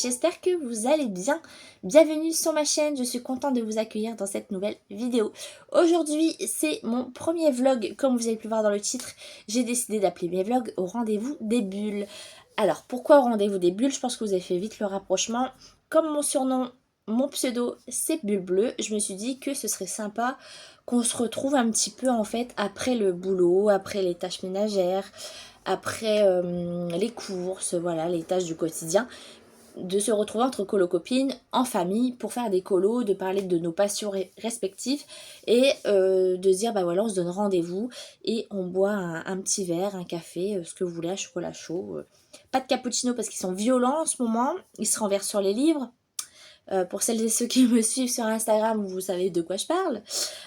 j'espère que vous allez bien. Bienvenue sur ma chaîne, je suis contente de vous accueillir dans cette nouvelle vidéo. Aujourd'hui, c'est mon premier vlog, comme vous avez pu voir dans le titre. J'ai décidé d'appeler mes vlogs au rendez-vous des bulles. Alors, pourquoi au rendez-vous des bulles? Je pense que vous avez fait vite le rapprochement. Comme mon surnom, mon pseudo, c'est Bulle Bleue, je me suis dit que ce serait sympa qu'on se retrouve un petit peu en fait après le boulot, après les tâches ménagères, après les courses, voilà, les tâches du quotidien, de se retrouver entre colo-copines, en famille, pour faire des colos, de parler de nos passions respectives et de se dire, bah voilà, on se donne rendez-vous et on boit un petit verre, un café, ce que vous voulez, un chocolat chaud. Pas de cappuccino parce qu'ils sont violents en ce moment, ils se renversent sur les livres. Pour celles et ceux qui me suivent sur Instagram, vous savez de quoi je parle.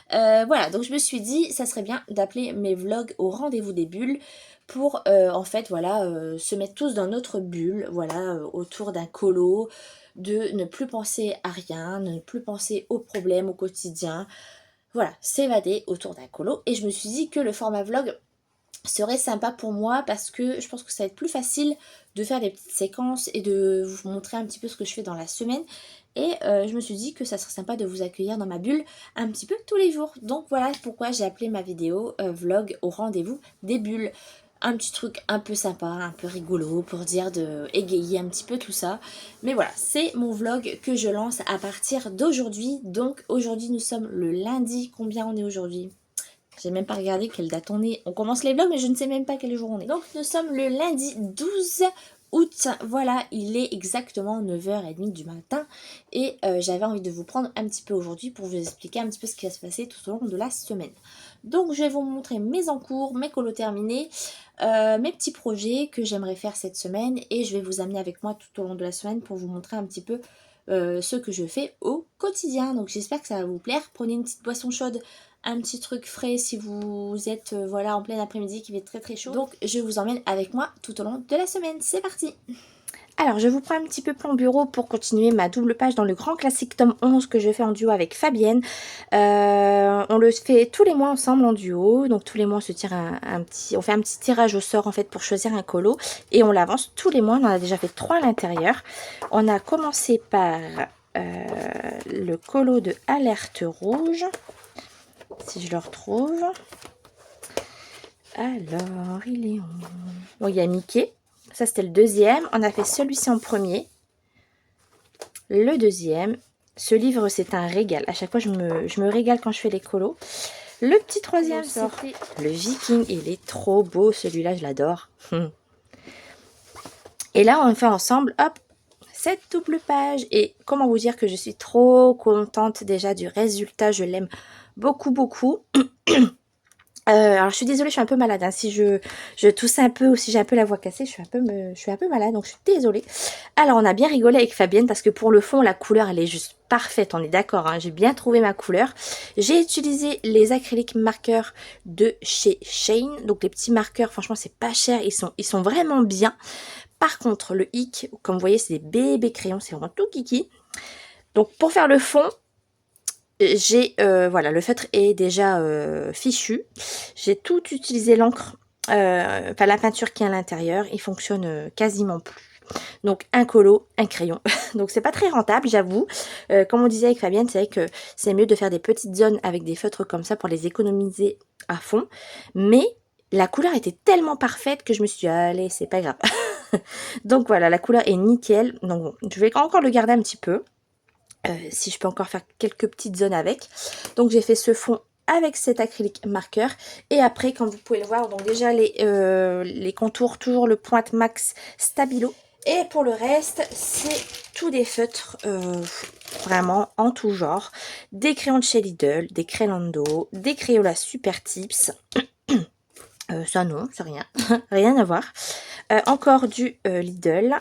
Voilà, donc je me suis dit, ça serait bien d'appeler mes vlogs au rendez-vous des bulles pour en fait, voilà, se mettre tous dans notre bulle, voilà, autour d'un colo, de ne plus penser à rien, ne plus penser aux problèmes au quotidien. Voilà, s'évader autour d'un colo. Et je me suis dit que le format vlog serait sympa pour moi parce que je pense que ça va être plus facile de faire des petites séquences et de vous montrer un petit peu ce que je fais dans la semaine. Et je me suis dit que ça serait sympa de vous accueillir dans ma bulle un petit peu tous les jours. Donc voilà pourquoi j'ai appelé ma vidéo vlog au rendez-vous des bulles. Un petit truc un peu sympa, un peu rigolo pour dire de égayer un petit peu tout ça. Mais voilà, c'est mon vlog que je lance à partir d'aujourd'hui. Donc aujourd'hui nous sommes le lundi. Combien on est aujourd'hui ? J'ai même pas regardé quelle date on est. On commence les vlogs, mais je ne sais même pas quel jour on est. Donc, nous sommes le lundi 12 août. Voilà, il est exactement 9h30 du matin. Et j'avais envie de vous prendre un petit peu aujourd'hui pour vous expliquer un petit peu ce qui va se passer tout au long de la semaine. Donc, je vais vous montrer mes encours, mes colos terminés, mes petits projets que j'aimerais faire cette semaine. Et je vais vous amener avec moi tout au long de la semaine pour vous montrer un petit peu ce que je fais au quotidien. Donc, j'espère que ça va vous plaire. Prenez une petite boisson chaude, un petit truc frais si vous êtes voilà en plein après-midi qui fait très chaud. Donc je vous emmène avec moi tout au long de la semaine. C'est parti! Alors je vous prends un petit peu plan bureau pour continuer ma double page dans le grand classique tome 11 que je fais en duo avec Fabienne. On le fait tous les mois ensemble en duo, donc tous les mois on se tire on fait un petit tirage au sort en fait pour choisir un colo et on l'avance tous les mois. On en a déjà fait 3 à l'intérieur. On a commencé par le colo de Alerte Rouge. Si je le retrouve. Alors, il est où? Bon, il y a Mickey. Ça, c'était le deuxième. On a fait celui-ci en premier. Le deuxième. Ce livre, c'est un régal. À chaque fois, je me régale quand je fais les colos. Le petit troisième, c'était le Viking. Il est trop beau, celui-là, je l'adore. Et là, on fait ensemble, hop, cette double page. Et comment vous dire que je suis trop contente déjà du résultat. Je l'aime beaucoup. Alors je suis désolée, je suis un peu malade, hein. Si je tousse un peu ou si j'ai un peu la voix cassée, je suis un peu malade, donc je suis désolée. Alors on a bien rigolé avec Fabienne parce que pour le fond, la couleur elle est juste parfaite, on est d'accord, hein. J'ai bien trouvé ma couleur. J'ai utilisé les acryliques marqueurs de chez Shane, donc les petits marqueurs, franchement c'est pas cher, ils sont vraiment bien. Par contre le hic, comme vous voyez, c'est des bébés crayons, c'est vraiment tout kiki. Donc pour faire le fond, j'ai voilà, le feutre est déjà fichu. J'ai tout utilisé l'encre, enfin la peinture qui est à l'intérieur, il fonctionne quasiment plus. Donc un colo, un crayon. Donc c'est pas très rentable, j'avoue. Comme on disait avec Fabienne, c'est vrai que c'est mieux de faire des petites zones avec des feutres comme ça pour les économiser à fond. Mais la couleur était tellement parfaite que je me suis dit, allez, c'est pas grave. Donc voilà, la couleur est nickel. Donc bon, je vais encore le garder un petit peu. Si je peux encore faire quelques petites zones avec. Donc j'ai fait ce fond avec cet acrylique marqueur. Et après, comme vous pouvez le voir, donc déjà les contours, toujours le Pointe Max Stabilo. Et pour le reste, c'est tout des feutres, vraiment en tout genre. Des crayons de chez Lidl, des Crayolando, des Crayola Super Tips. Ça non, c'est rien, rien à voir. Encore du Lidl.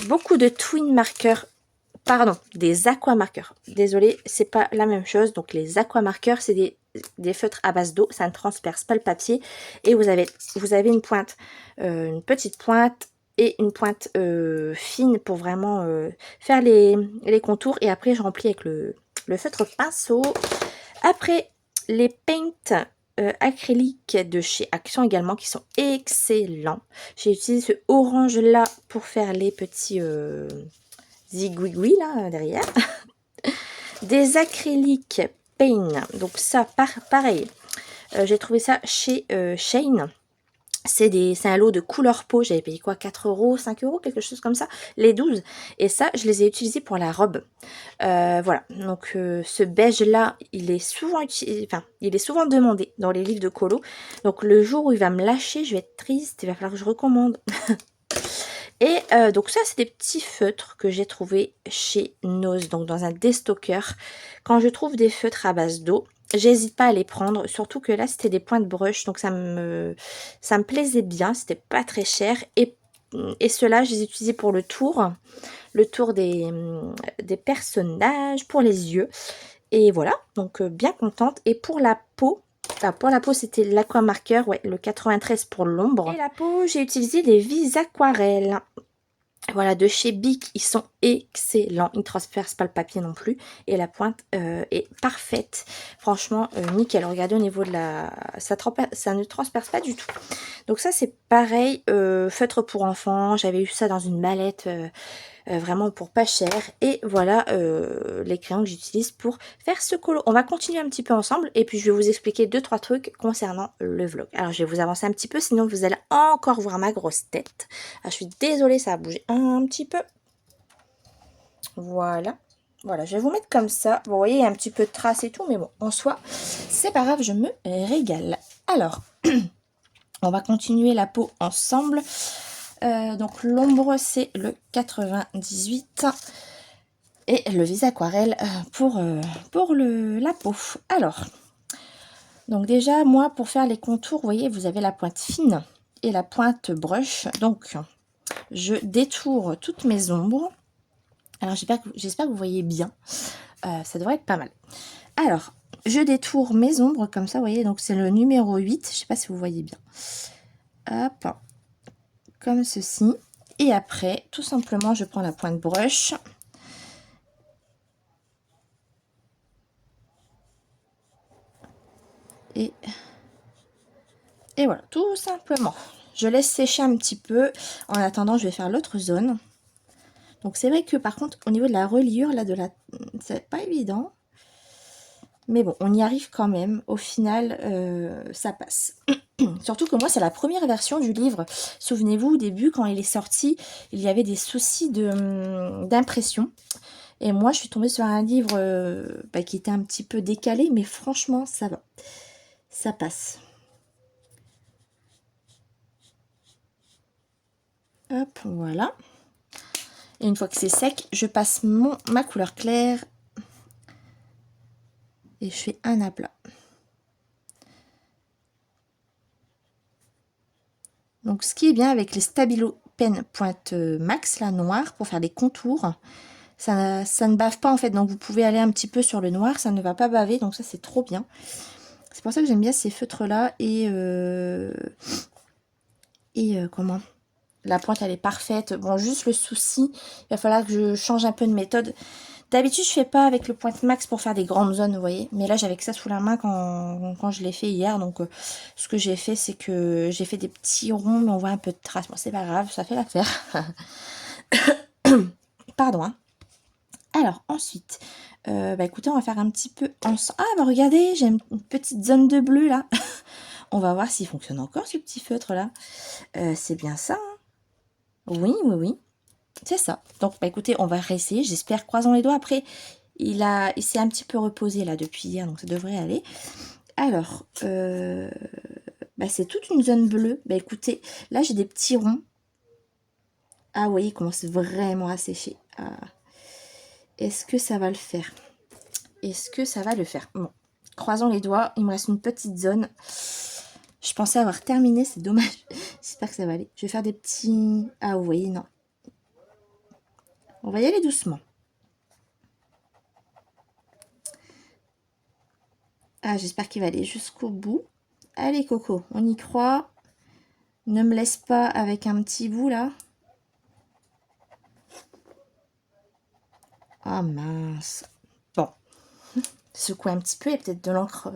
Beaucoup de twin marqueurs. Pardon, des aquamarqueurs. Désolée, c'est pas la même chose. Donc les aquamarqueurs, c'est des feutres à base d'eau. Ça ne transperce pas le papier. Et vous avez une pointe, une petite pointe et une pointe fine pour vraiment faire les contours. Et après, je remplis avec le feutre pinceau. Après, les paints acryliques de chez Action également qui sont excellents. J'ai utilisé ce orange là pour faire les petits zigouigoui là derrière. Des acryliques paint. Donc ça, pareil. J'ai trouvé ça chez Shein. C'est un lot de couleur peau. J'avais payé quoi, 4 euros, 5 euros, quelque chose comme ça. Les 12. Et ça, je les ai utilisés pour la robe. Voilà. Donc ce beige là, il est souvent utilisé, enfin, il est souvent demandé dans les livres de colo. Donc le jour où il va me lâcher, je vais être triste. Il va falloir que je recommande. Et donc ça, c'est des petits feutres que j'ai trouvé chez Nose, donc dans un déstocker. Quand je trouve des feutres à base d'eau, j'hésite pas à les prendre, surtout que là, c'était des points de brush, donc ça me plaisait bien, c'était pas très cher. Et ceux-là, je les ai utilisés pour le tour des personnages, pour les yeux. Et voilà, donc bien contente. Et pour la peau, pour la peau, c'était l'Aquamarker, ouais, le 93 pour l'ombre. Et la peau, j'ai utilisé les Vis Aquarelles. Voilà, de chez Bic, ils sont excellents. Ils ne transpercent pas le papier non plus. Et la pointe est parfaite. Franchement, nickel. Regardez au niveau de la... Ça ne transperce pas du tout. Donc ça, c'est pareil. Feutre pour enfants. J'avais eu ça dans une mallette... vraiment pour pas cher. Et voilà les crayons que j'utilise pour faire ce colo. On va continuer un petit peu ensemble et puis je vais vous expliquer 2-3 trucs concernant le vlog. Alors je vais vous avancer un petit peu, sinon vous allez encore voir ma grosse tête. Ah, je suis désolée, ça a bougé un petit peu. Voilà. Voilà, je vais vous mettre comme ça. Bon, vous voyez, il y a un petit peu de traces et tout, mais bon, en soi, c'est pas grave, je me régale. Alors, on va continuer la peau ensemble. Donc l'ombre, c'est le 98 et le Vis Aquarelle pour la peau. Alors, donc déjà, moi, pour faire les contours, vous voyez, vous avez la pointe fine et la pointe brush. Donc, je détourne toutes mes ombres. Alors, j'espère que vous voyez bien. Ça devrait être pas mal. Alors, je détourne mes ombres comme ça, vous voyez, donc c'est le numéro 8. Je sais pas si vous voyez bien. Hop, comme ceci. Et après, tout simplement, je prends la pointe brush. Et voilà, tout simplement. Je laisse sécher un petit peu. En attendant, je vais faire l'autre zone. Donc c'est vrai que par contre, au niveau de la reliure, là, c'est pas évident. Mais bon, on y arrive quand même. Au final, ça passe. Surtout que moi, c'est la première version du livre. Souvenez-vous, au début, quand il est sorti, il y avait des soucis d'impression. Et moi, je suis tombée sur un livre qui était un petit peu décalé, mais franchement, ça va. Ça passe. Hop, voilà. Et une fois que c'est sec, je passe ma couleur claire. Et je fais un aplat. Donc, ce qui est bien avec les Stabilo Pen Pointe Max, là, noir, pour faire des contours, ça ne bave pas, en fait. Donc, vous pouvez aller un petit peu sur le noir, ça ne va pas baver. Donc, ça, c'est trop bien. C'est pour ça que j'aime bien ces feutres-là. Et comment? La pointe, elle est parfaite. Bon, juste le souci, il va falloir que je change un peu de méthode. D'habitude, je fais pas avec le Pointe Max pour faire des grandes zones, vous voyez. Mais là, j'avais que ça sous la main quand je l'ai fait hier. Donc, ce que j'ai fait, c'est que j'ai fait des petits ronds, mais on voit un peu de traces. Bon, c'est pas grave, ça fait l'affaire. Pardon, hein. Alors, ensuite, écoutez, on va faire un petit peu ensemble. Ah, bah regardez, j'ai une petite zone de bleu, là. On va voir s'il fonctionne encore, ce petit feutre-là. C'est bien ça, hein. Oui, oui, oui. C'est ça. Donc, écoutez, on va réessayer. J'espère, croisons les doigts. Après, il s'est un petit peu reposé là depuis hier, donc ça devrait aller. Alors, c'est toute une zone bleue. Écoutez, là, j'ai des petits ronds. Ah, vous voyez, il commence vraiment à sécher. Ah. Est-ce que ça va le faire? Est-ce que ça va le faire? Bon, croisons les doigts. Il me reste une petite zone. Je pensais avoir terminé, c'est dommage. J'espère que ça va aller. Je vais faire des petits... Ah, vous voyez, non. On va y aller doucement. Ah, j'espère qu'il va aller jusqu'au bout. Allez, Coco, on y croit. Ne me laisse pas avec un petit bout, là. Ah, mince. Bon. Secouer un petit peu. Il y a peut-être de l'encre...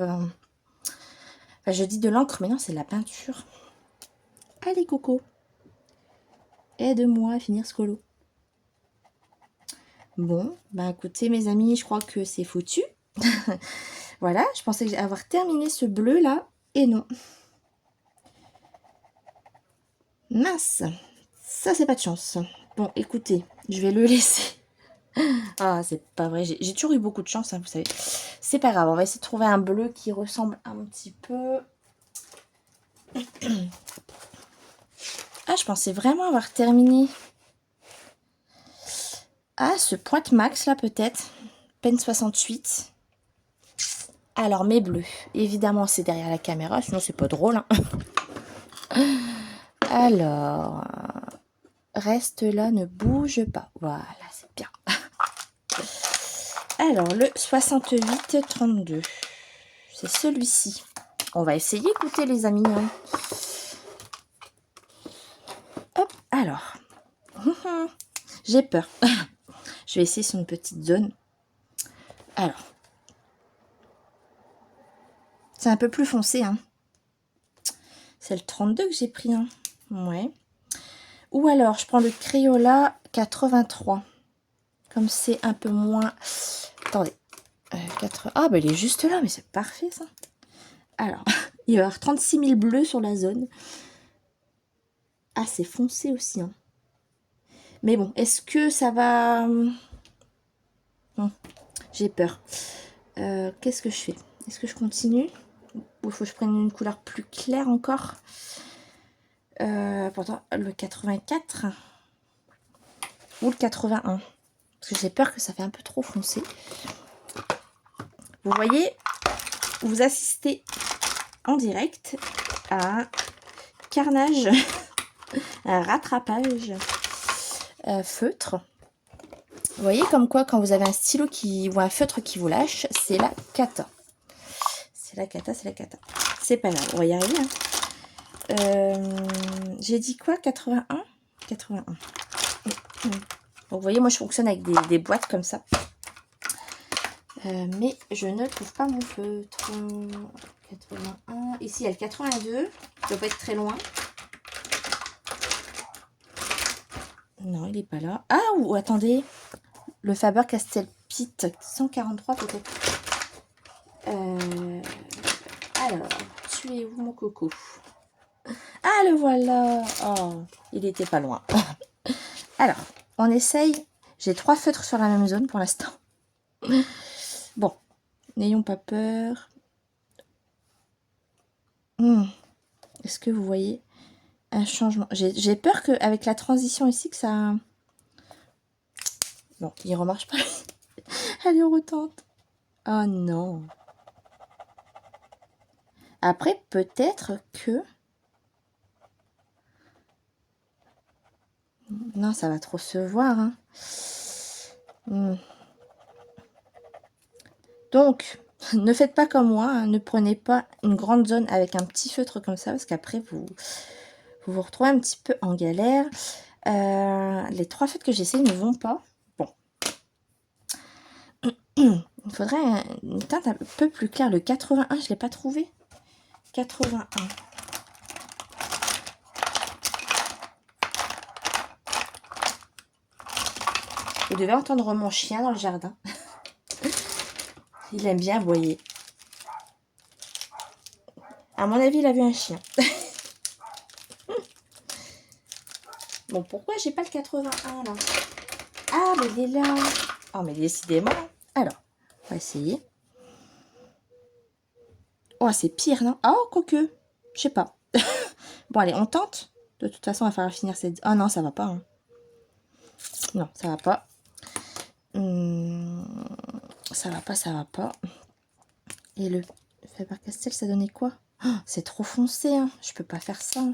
Enfin, je dis de l'encre, mais non, c'est de la peinture. Allez, Coco. Aide-moi à finir ce colo. Bon, bah écoutez mes amis, je crois que c'est foutu. Voilà, je pensais avoir terminé ce bleu là, et non. Mince, ça c'est pas de chance. Bon, écoutez, je vais le laisser. Ah, c'est pas vrai, j'ai toujours eu beaucoup de chance, hein, vous savez. C'est pas grave, on va essayer de trouver un bleu qui ressemble un petit peu. Ah, je pensais vraiment avoir terminé. Ah, ce Pointe Max là peut-être. Pen 68. Alors, mes bleus. Évidemment, c'est derrière la caméra, sinon c'est pas drôle. Hein. Alors, reste là, ne bouge pas. Voilà, c'est bien. Alors, le 68-32. C'est celui-ci. On va essayer, écoutez les amis. Hein. Hop, alors. J'ai peur. Je vais essayer sur une petite zone. Alors. C'est un peu plus foncé. Hein. C'est le 32 que j'ai pris. Hein. Ouais. Ou alors, je prends le Crayola 83. Comme c'est un peu moins... Attendez. 4... Ah, bah il est juste là, mais c'est parfait ça. Alors, il va y avoir 36 000 bleus sur la zone. Ah, c'est foncé aussi. Hein. Mais bon, est-ce que ça va... J'ai peur. Qu'est-ce que je fais? Est-ce que je continue? Ou il faut que je prenne une couleur plus claire encore? Pourtant, le 84 ou le 81. Parce que j'ai peur que ça fait un peu trop foncé. Vous voyez, vous assistez en direct à un carnage, un rattrapage feutre. Vous voyez comme quoi quand vous avez un stylo ou un feutre qui vous lâche, c'est la cata. C'est la cata, c'est la cata. C'est pas grave, on va y arriver. Hein. J'ai dit quoi? 81? 81. Donc, vous voyez, moi je fonctionne avec des boîtes comme ça. Mais je ne trouve pas mon feutre. 81. Ici, il y a le 82. Il ne doit pas être très loin. Non, il n'est pas là. Ah, ou attendez. Le Faber-Castell Pitt 143 peut-être. Alors, tu es où mon coco? Ah, le voilà. Oh, il était pas loin. Alors, on essaye. J'ai 3 feutres sur la même zone pour l'instant. Bon, n'ayons pas peur. Est-ce que vous voyez un changement? J'ai peur qu'avec la transition ici, que ça... Bon, il ne remarche pas. Allez, on retente. Oh non. Après, peut-être que... Non, ça va trop se voir. Hein. Donc, ne faites pas comme moi. Hein. Ne prenez pas une grande zone avec un petit feutre comme ça. Parce qu'après, vous retrouvez un petit peu en galère. Les 3 feutres que j'essaye ne vont pas. Bon. Il faudrait une teinte un peu plus claire. Le 81, je ne l'ai pas trouvé. 81. Vous devez entendre mon chien dans le jardin. Il aime bien aboyer. À mon avis, il a vu un chien. Bon, pourquoi j'ai pas le 81 là? Ah, mais il est là. Oh, mais décidément. Alors, on va essayer. Oh, c'est pire, non? Oh, quoique. Je sais pas. Bon, allez, on tente. De toute façon, il va falloir finir cette... Oh non, ça va pas. Hein. Non, ça va pas. Ça va pas, ça va pas. Et le Faber-Castell, ça donnait quoi? Oh, c'est trop foncé, hein. Je peux pas faire ça. Hein.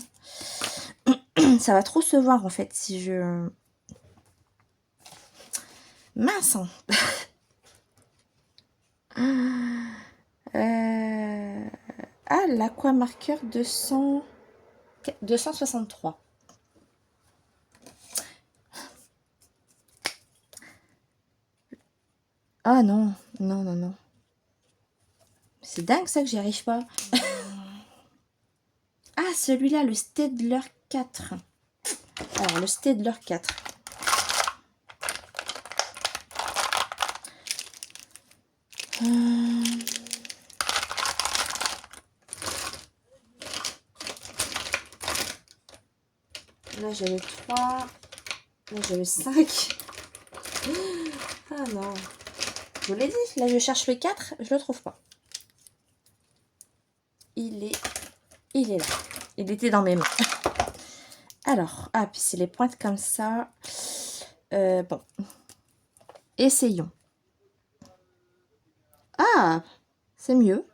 Ça va trop se voir, en fait, si je... Mince, hein. Ah, l'aquamarqueur 263. Ah non, non, non, non. C'est dingue ça que j'y arrive pas. Ah, celui-là, le Staedtler 4. Alors, le Staedtler 4. j'ai le 3. Là j'ai le 5. Ah non. Je vous l'ai dit, là je cherche le 4, je le trouve pas. Il est là. Il était dans mes mains. Alors, ah, puis c'est les pointes comme ça. Bon. Essayons. Ah, c'est mieux.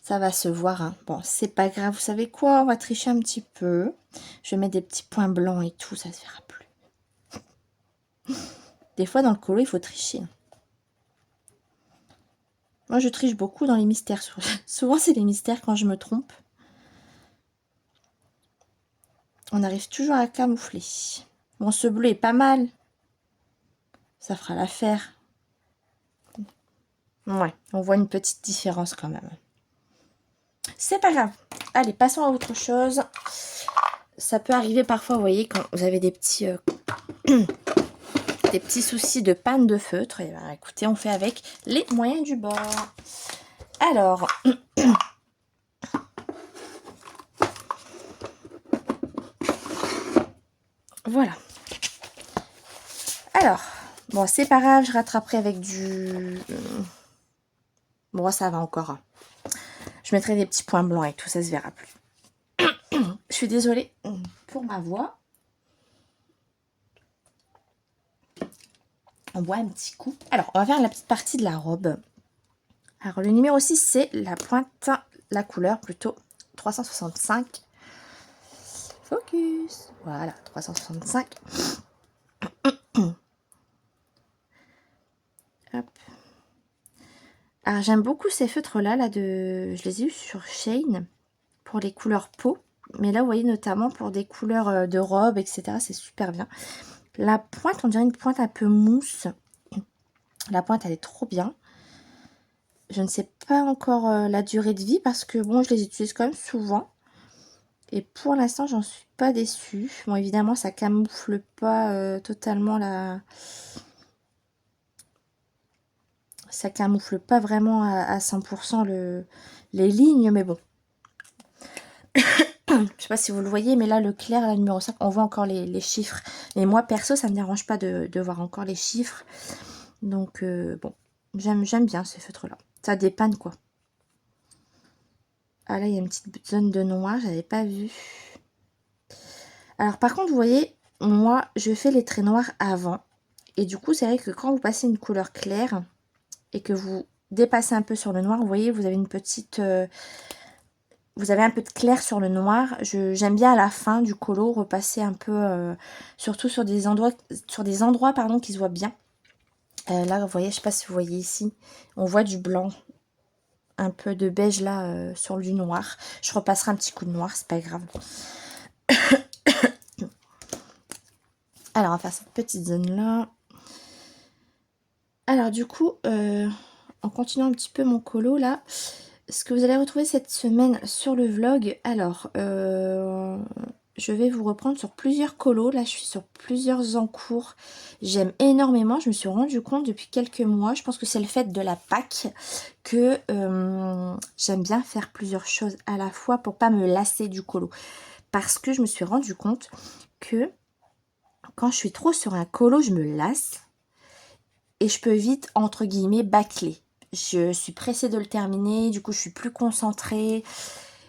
Ça va se voir, hein. Bon, c'est pas grave. Vous savez quoi? On va tricher un petit peu. Je vais mettre des petits points blancs et tout, ça se verra plus. Des fois, dans le colo, il faut tricher. Moi, je triche beaucoup dans les mystères. Souvent, c'est les mystères quand je me trompe. On arrive toujours à camoufler. Bon, ce bleu est pas mal. Ça fera l'affaire. Ouais, on voit une petite différence quand même. C'est pas grave. Allez, passons à autre chose. Ça peut arriver parfois, vous voyez, quand vous avez des petits, des petits soucis de panne de feutre. Et ben, écoutez, on fait avec les moyens du bord. Alors, voilà. Alors, bon, c'est pas grave, je rattraperai avec du... Bon, ça va encore. Je mettrai des petits points blancs et tout, ça se verra plus. Je suis désolée pour ma voix. On boit un petit coup. Alors, on va faire la petite partie de la robe. Alors, le numéro 6, c'est la pointe, la couleur plutôt 365. Focus. Voilà, 365. Hop. Alors, j'aime beaucoup ces feutres-là, je les ai eus sur Shein pour les couleurs peau. Mais là, vous voyez, notamment pour des couleurs de robe, etc. C'est super bien. La pointe, on dirait une pointe un peu mousse. La pointe, elle est trop bien. Je ne sais pas encore la durée de vie parce que, bon, je les utilise quand même souvent. Et pour l'instant, j'en suis pas déçue. Bon, évidemment, ça camoufle pas totalement la... Ça camoufle pas vraiment à 100% les lignes, mais bon. Je sais pas si vous le voyez, mais là, le clair, la numéro 5, on voit encore les chiffres. Mais moi, perso, ça ne me dérange pas de voir encore les chiffres. Donc, bon, j'aime bien ces feutres-là. Ça dépanne, quoi. Ah, là, il y a une petite zone de noir, j'avais pas vu. Alors, par contre, vous voyez, moi, je fais les traits noirs avant. Et du coup, c'est vrai que quand vous passez une couleur claire et que vous dépassez un peu sur le noir, vous voyez, vous avez une petite... vous avez un peu de clair sur le noir. J'aime bien à la fin du colo repasser un peu, surtout sur des endroits pardon, qui se voient bien. Là, vous voyez, je ne sais pas si vous voyez ici, on voit du blanc, un peu de beige là sur du noir. Je repasserai un petit coup de noir, c'est pas grave. Alors, on va faire cette petite zone là. Alors, du coup, en continuant un petit peu mon colo là, ce que vous allez retrouver cette semaine sur le vlog, alors, je vais vous reprendre sur plusieurs colos. Là, je suis sur plusieurs encours. J'aime énormément. Je me suis rendu compte depuis quelques mois, je pense que c'est le fait de la Pâques, que j'aime bien faire plusieurs choses à la fois pour pas me lasser du colo. Parce que je me suis rendu compte que quand je suis trop sur un colo, je me lasse. Et je peux vite, entre guillemets, bâcler. Je suis pressée de le terminer, du coup je suis plus concentrée.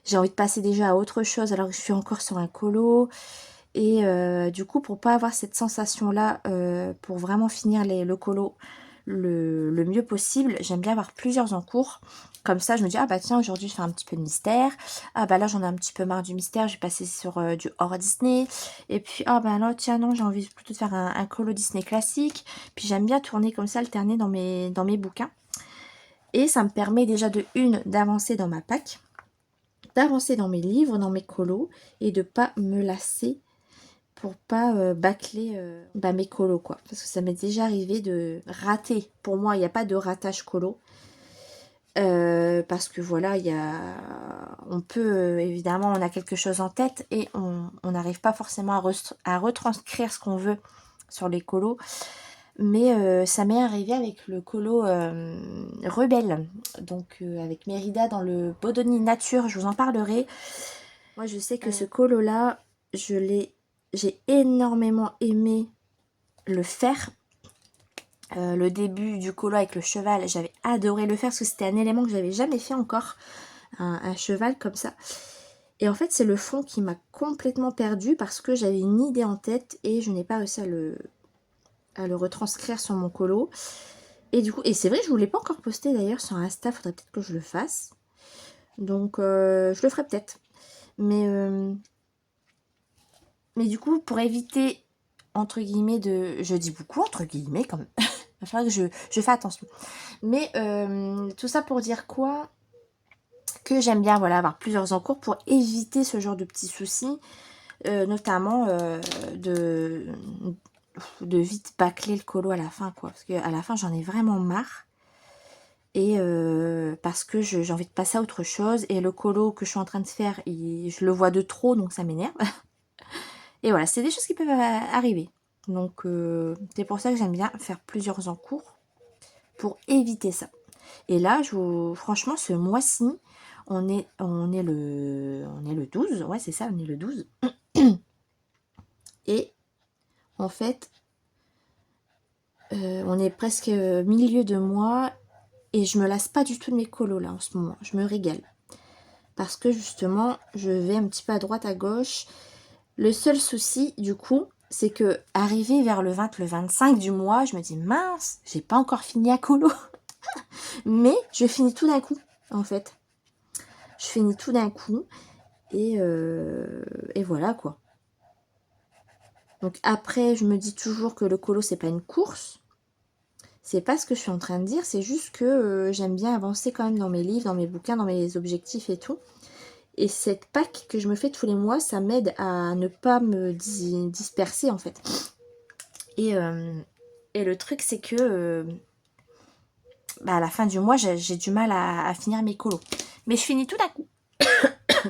J'ai envie de passer déjà à autre chose alors que je suis encore sur un colo. Et du coup, pour pas avoir cette sensation-là, pour vraiment finir le colo le mieux possible, j'aime bien avoir plusieurs en cours. Comme ça, je me dis, ah bah tiens, aujourd'hui je fais un petit peu de mystère. Ah bah là, j'en ai un petit peu marre du mystère, je vais passer sur du hors Disney. Et puis, ah bah là, tiens, non, j'ai envie plutôt de faire un colo Disney classique. Puis j'aime bien tourner comme ça, alterner dans mes bouquins. Et ça me permet déjà d'avancer dans ma Pâques, d'avancer dans mes livres, dans mes colos, et de pas me lasser pour pas bâcler mes colos, quoi. Parce que ça m'est déjà arrivé de rater. Pour moi, il n'y a pas de ratage colo. Parce que voilà, on peut, évidemment, on a quelque chose en tête et on n'arrive pas forcément à retranscrire ce qu'on veut sur les colos. Mais ça m'est arrivé avec le colo Rebelle, donc avec Mérida dans le Bodoni Nature, je vous en parlerai. Moi je sais que ce colo là, j'ai énormément aimé le faire. Le début du colo avec le cheval, j'avais adoré le faire parce que c'était un élément que j'avais jamais fait encore, un cheval comme ça. Et en fait c'est le fond qui m'a complètement perdue parce que j'avais une idée en tête et je n'ai pas réussi à le retranscrire sur mon colo. Et du coup, et c'est vrai, je ne vous l'ai pas encore posté d'ailleurs sur Insta, faudrait peut-être que je le fasse. Donc je le ferai peut-être. Mais du coup, pour éviter, entre guillemets, je dis beaucoup entre guillemets quand même. Il va falloir que je fais attention. Mais tout ça pour dire quoi? Que j'aime bien voilà, avoir plusieurs encours pour éviter ce genre de petits soucis. Notamment de vite bâcler le colo à la fin, quoi. Parce qu'à la fin, j'en ai vraiment marre. Et parce que j'ai envie de passer à autre chose. Et le colo que je suis en train de faire, je le vois de trop, donc ça m'énerve. Et voilà, c'est des choses qui peuvent arriver. Donc c'est pour ça que j'aime bien faire plusieurs encours pour éviter ça. Et là, franchement, ce mois-ci, on est le 12. Ouais, c'est ça, on est le 12. Et en fait, on est presque milieu de mois et je me lasse pas du tout de mes colos là en ce moment. Je me régale. Parce que justement, je vais un petit peu à droite, à gauche. Le seul souci, du coup, c'est que arrivé vers le 20, le 25 du mois, je me dis mince, j'ai pas encore fini à colo. Mais je finis tout d'un coup, en fait. Je finis tout d'un coup et voilà quoi. Donc après, je me dis toujours que le colo, c'est pas une course. C'est pas ce que je suis en train de dire, c'est juste que j'aime bien avancer quand même dans mes livres, dans mes bouquins, dans mes objectifs et tout. Et cette pack que je me fais tous les mois, ça m'aide à ne pas me disperser en fait. Et le truc, c'est que à la fin du mois, j'ai du mal à finir mes colos. Mais je finis tout d'un coup.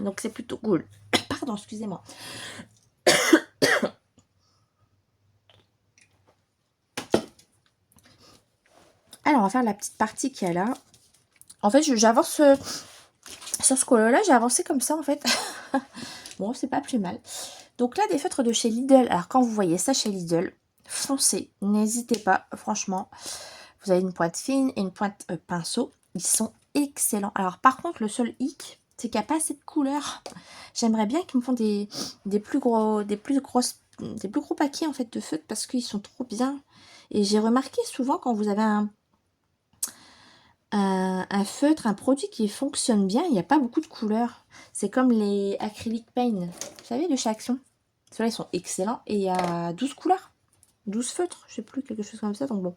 Donc c'est plutôt cool. Pardon, excusez-moi. Alors, on va faire la petite partie qu'il y a là. En fait, j'avance sur ce colo-là. J'ai avancé comme ça, en fait. Bon, c'est pas plus mal. Donc là, des feutres de chez Lidl. Alors, quand vous voyez ça chez Lidl, foncez. N'hésitez pas, franchement. Vous avez une pointe fine et une pointe pinceau. Ils sont excellents. Alors, par contre, le seul hic, c'est qu'il n'y a pas assez de couleurs. J'aimerais bien qu'ils me font des plus gros paquets, en fait, de feutres parce qu'ils sont trop bien. Et j'ai remarqué souvent quand vous avez un feutre, un produit qui fonctionne bien, il n'y a pas beaucoup de couleurs. C'est comme les acrylic paint, vous savez, de chez Action. Ceux-là, ils sont excellents. Et il y a 12 couleurs. 12 feutres, je sais plus, quelque chose comme ça. Donc bon,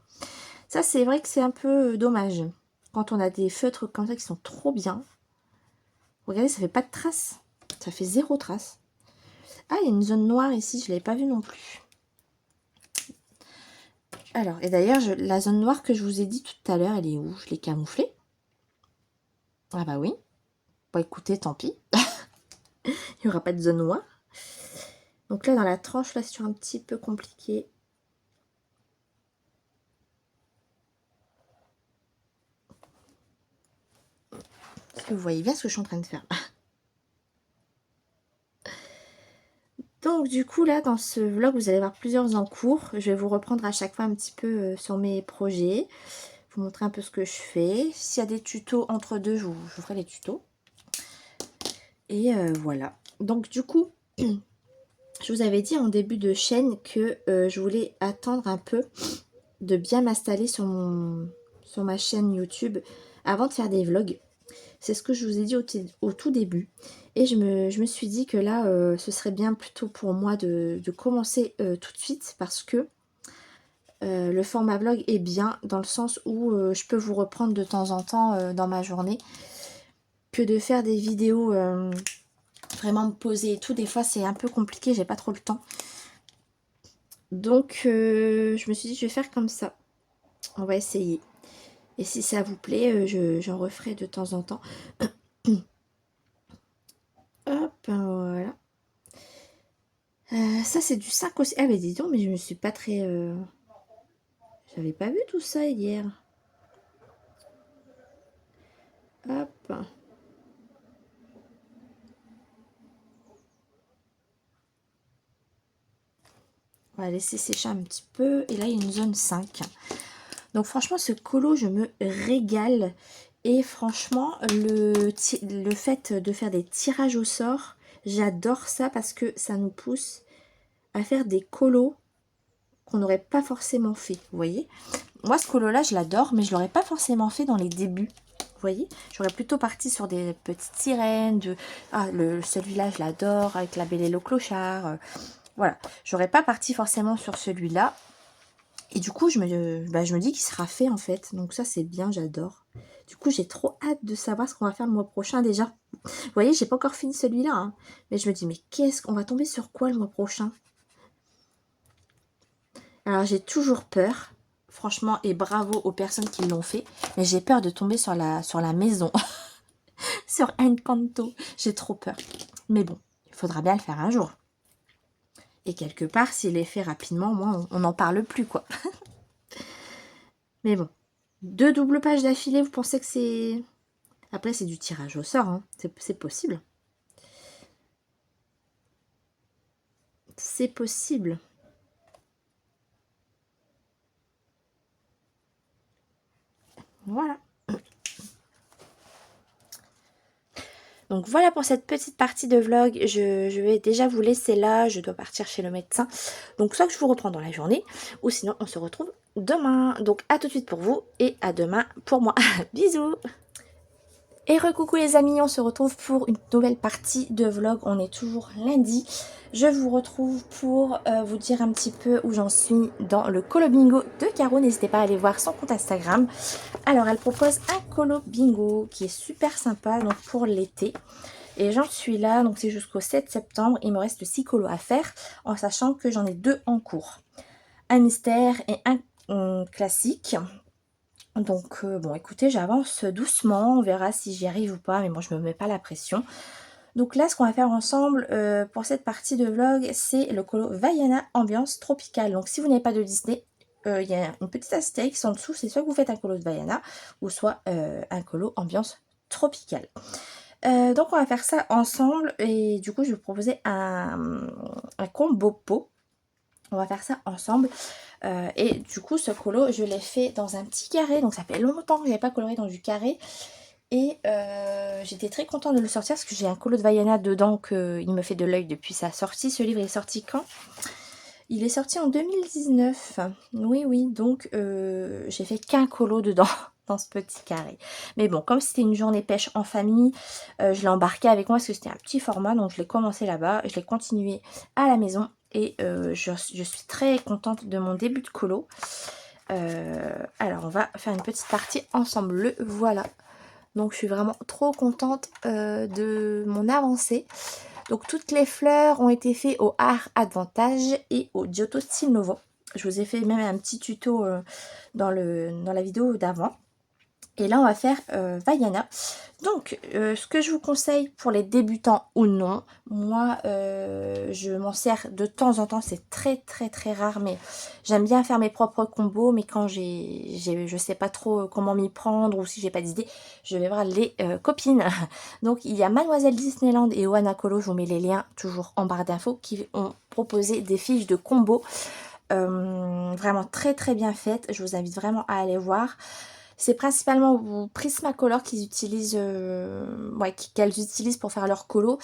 ça, c'est vrai que c'est un peu dommage. Quand on a des feutres comme ça qui sont trop bien. Regardez, ça fait pas de traces. Ça fait 0 trace. Ah, il y a une zone noire ici, je ne l'avais pas vue non plus. Alors, et d'ailleurs, la zone noire que je vous ai dit tout à l'heure, elle est où? Je l'ai camouflée. Ah bah oui. Bon, écoutez, tant pis. Il n'y aura pas de zone noire. Donc là, dans la tranche, là, c'est un petit peu compliqué. Est-ce que vous voyez bien ce que je suis en train de faire? Donc du coup, là, dans ce vlog, vous allez voir plusieurs en cours. Je vais vous reprendre à chaque fois un petit peu sur mes projets. Vous montrer un peu ce que je fais. S'il y a des tutos entre deux, je vous ferai les tutos. Et voilà. Donc du coup, je vous avais dit en début de chaîne que je voulais attendre un peu de bien m'installer sur ma chaîne YouTube avant de faire des vlogs. C'est ce que je vous ai dit au tout début. Et je me suis dit que là, ce serait bien plutôt pour moi de commencer tout de suite parce que le format vlog est bien dans le sens où je peux vous reprendre de temps en temps dans ma journée que de faire des vidéos vraiment me poser et tout. Des fois, c'est un peu compliqué, j'ai pas trop le temps. Donc, je me suis dit, je vais faire comme ça. On va essayer. Et si ça vous plaît, j'en referai de temps en temps. Hop, voilà. Ça, c'est du 5 aussi. Ah, mais dis donc, mais je me suis pas très... J'avais pas vu tout ça hier. Hop. On va laisser sécher un petit peu. Et là, il y a une zone 5. Donc franchement, ce colo, je me régale. Et franchement, le fait de faire des tirages au sort, j'adore ça parce que ça nous pousse à faire des colos qu'on n'aurait pas forcément fait. Vous voyez? Moi, ce colo-là, je l'adore, mais je ne l'aurais pas forcément fait dans les débuts. Vous voyez? J'aurais plutôt parti sur des petites sirènes. Celui-là, je l'adore, avec la Belle et le Clochard. Voilà. J'aurais pas parti forcément sur celui-là. Et du coup, je me dis qu'il sera fait, en fait. Donc ça, c'est bien, j'adore. Du coup, j'ai trop hâte de savoir ce qu'on va faire le mois prochain, déjà. Vous voyez, j'ai pas encore fini celui-là. Hein. Mais je me dis, mais qu'est-ce qu'on va tomber sur quoi le mois prochain? Alors, j'ai toujours peur. Franchement, et bravo aux personnes qui l'ont fait. Mais j'ai peur de tomber sur la maison. Sur Encanto. J'ai trop peur. Mais bon, il faudra bien le faire un jour. Et quelque part, s'il est fait rapidement, moi, on n'en parle plus, quoi. Mais bon. 2 doubles pages d'affilée, vous pensez que c'est... Après, c'est du tirage au sort, hein. C'est possible. C'est possible. Voilà. Donc voilà pour cette petite partie de vlog. Je vais déjà vous laisser là. Je dois partir chez le médecin. Donc soit que je vous reprends dans la journée, ou sinon on se retrouve demain. Donc à tout de suite pour vous et à demain pour moi. Bisous. Et recoucou les amis, on se retrouve pour une nouvelle partie de vlog. On est toujours lundi. Je vous retrouve pour vous dire un petit peu où j'en suis dans le colo bingo de Caro. N'hésitez pas à aller voir son compte Instagram. Alors elle propose un colo bingo qui est super sympa donc pour l'été. Et j'en suis là, donc c'est jusqu'au 7 septembre. Il me reste 6 colos à faire en sachant que j'en ai 2 en cours. Un mystère et un classique. Donc bon écoutez, j'avance doucement, on verra si j'y arrive ou pas, mais moi je me mets pas la pression. Donc là ce qu'on va faire ensemble pour cette partie de vlog, c'est le colo Vaiana ambiance tropicale. Donc si vous n'avez pas de Disney, il y a une petite astérix en dessous, c'est soit que vous faites un colo de Vaiana ou soit un colo ambiance tropicale. Donc on va faire ça ensemble et du coup je vais vous proposer un combo pot. On va faire ça ensemble. Et du coup, ce colo, je l'ai fait dans un petit carré. Donc, ça fait longtemps que je n'avais pas coloré dans du carré. Et j'étais très contente de le sortir parce que j'ai un colo de Vaiana dedans qu'il me fait de l'œil depuis sa sortie. Ce livre est sorti quand? Il est sorti en 2019. Oui, oui. Donc, j'ai fait qu'un colo dedans. Dans ce petit carré. Mais bon, comme c'était une journée pêche en famille, je l'ai embarqué avec moi parce que c'était un petit format. Donc, je l'ai commencé là-bas. Je l'ai continué à la maison. Et je suis très contente de mon début de colo. Alors, on va faire une petite partie ensemble. Le voilà. Donc, je suis vraiment trop contente de mon avancée. Donc, toutes les fleurs ont été faites au Art Advantage et au Giotto Style Novo. Je vous ai fait même un petit tuto dans la vidéo d'avant. Et là, on va faire Vaiana. Donc, ce que je vous conseille pour les débutants ou non, moi, je m'en sers de temps en temps. C'est très, très, très rare, mais j'aime bien faire mes propres combos. Mais quand je sais pas trop comment m'y prendre ou si j'ai pas d'idée, je vais voir les copines. Donc, il y a Mademoiselle Disneyland et Oana Colo. Je vous mets les liens toujours en barre d'infos qui ont proposé des fiches de combos vraiment très, très bien faites. Je vous invite vraiment à aller voir. C'est principalement Prismacolor qu'ils utilisent, qu'elles utilisent pour faire leur colo.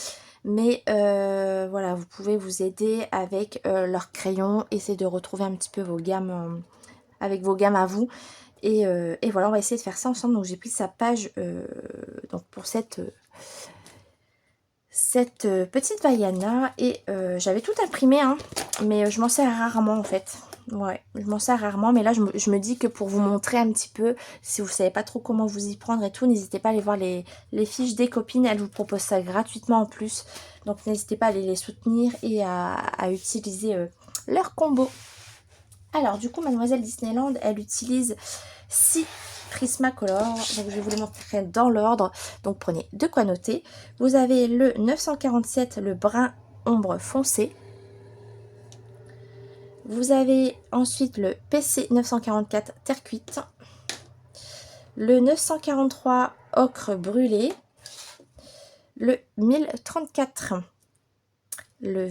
Mais voilà, vous pouvez vous aider avec leurs crayons, essayer de retrouver un petit peu vos gammes avec vos gammes à vous. Et voilà, on va essayer de faire ça ensemble. Donc j'ai pris sa page donc pour cette petite Vaiana. Et j'avais tout imprimé, hein, mais je m'en sers rarement en fait. Ouais, je m'en sers rarement, mais là je me dis que pour vous montrer un petit peu, si vous savez pas trop comment vous y prendre et tout, n'hésitez pas à aller voir les fiches des copines, elles vous proposent ça gratuitement en plus. Donc n'hésitez pas à aller les soutenir et à utiliser leur combo. Alors du coup, Mademoiselle Disneyland, elle utilise 6 Prismacolor, donc je vais vous les montrer dans l'ordre, donc prenez de quoi noter. Vous avez le 947, le brun ombre foncé. Vous avez ensuite le PC 944 terre cuite, le 943 ocre brûlé, le 1034 le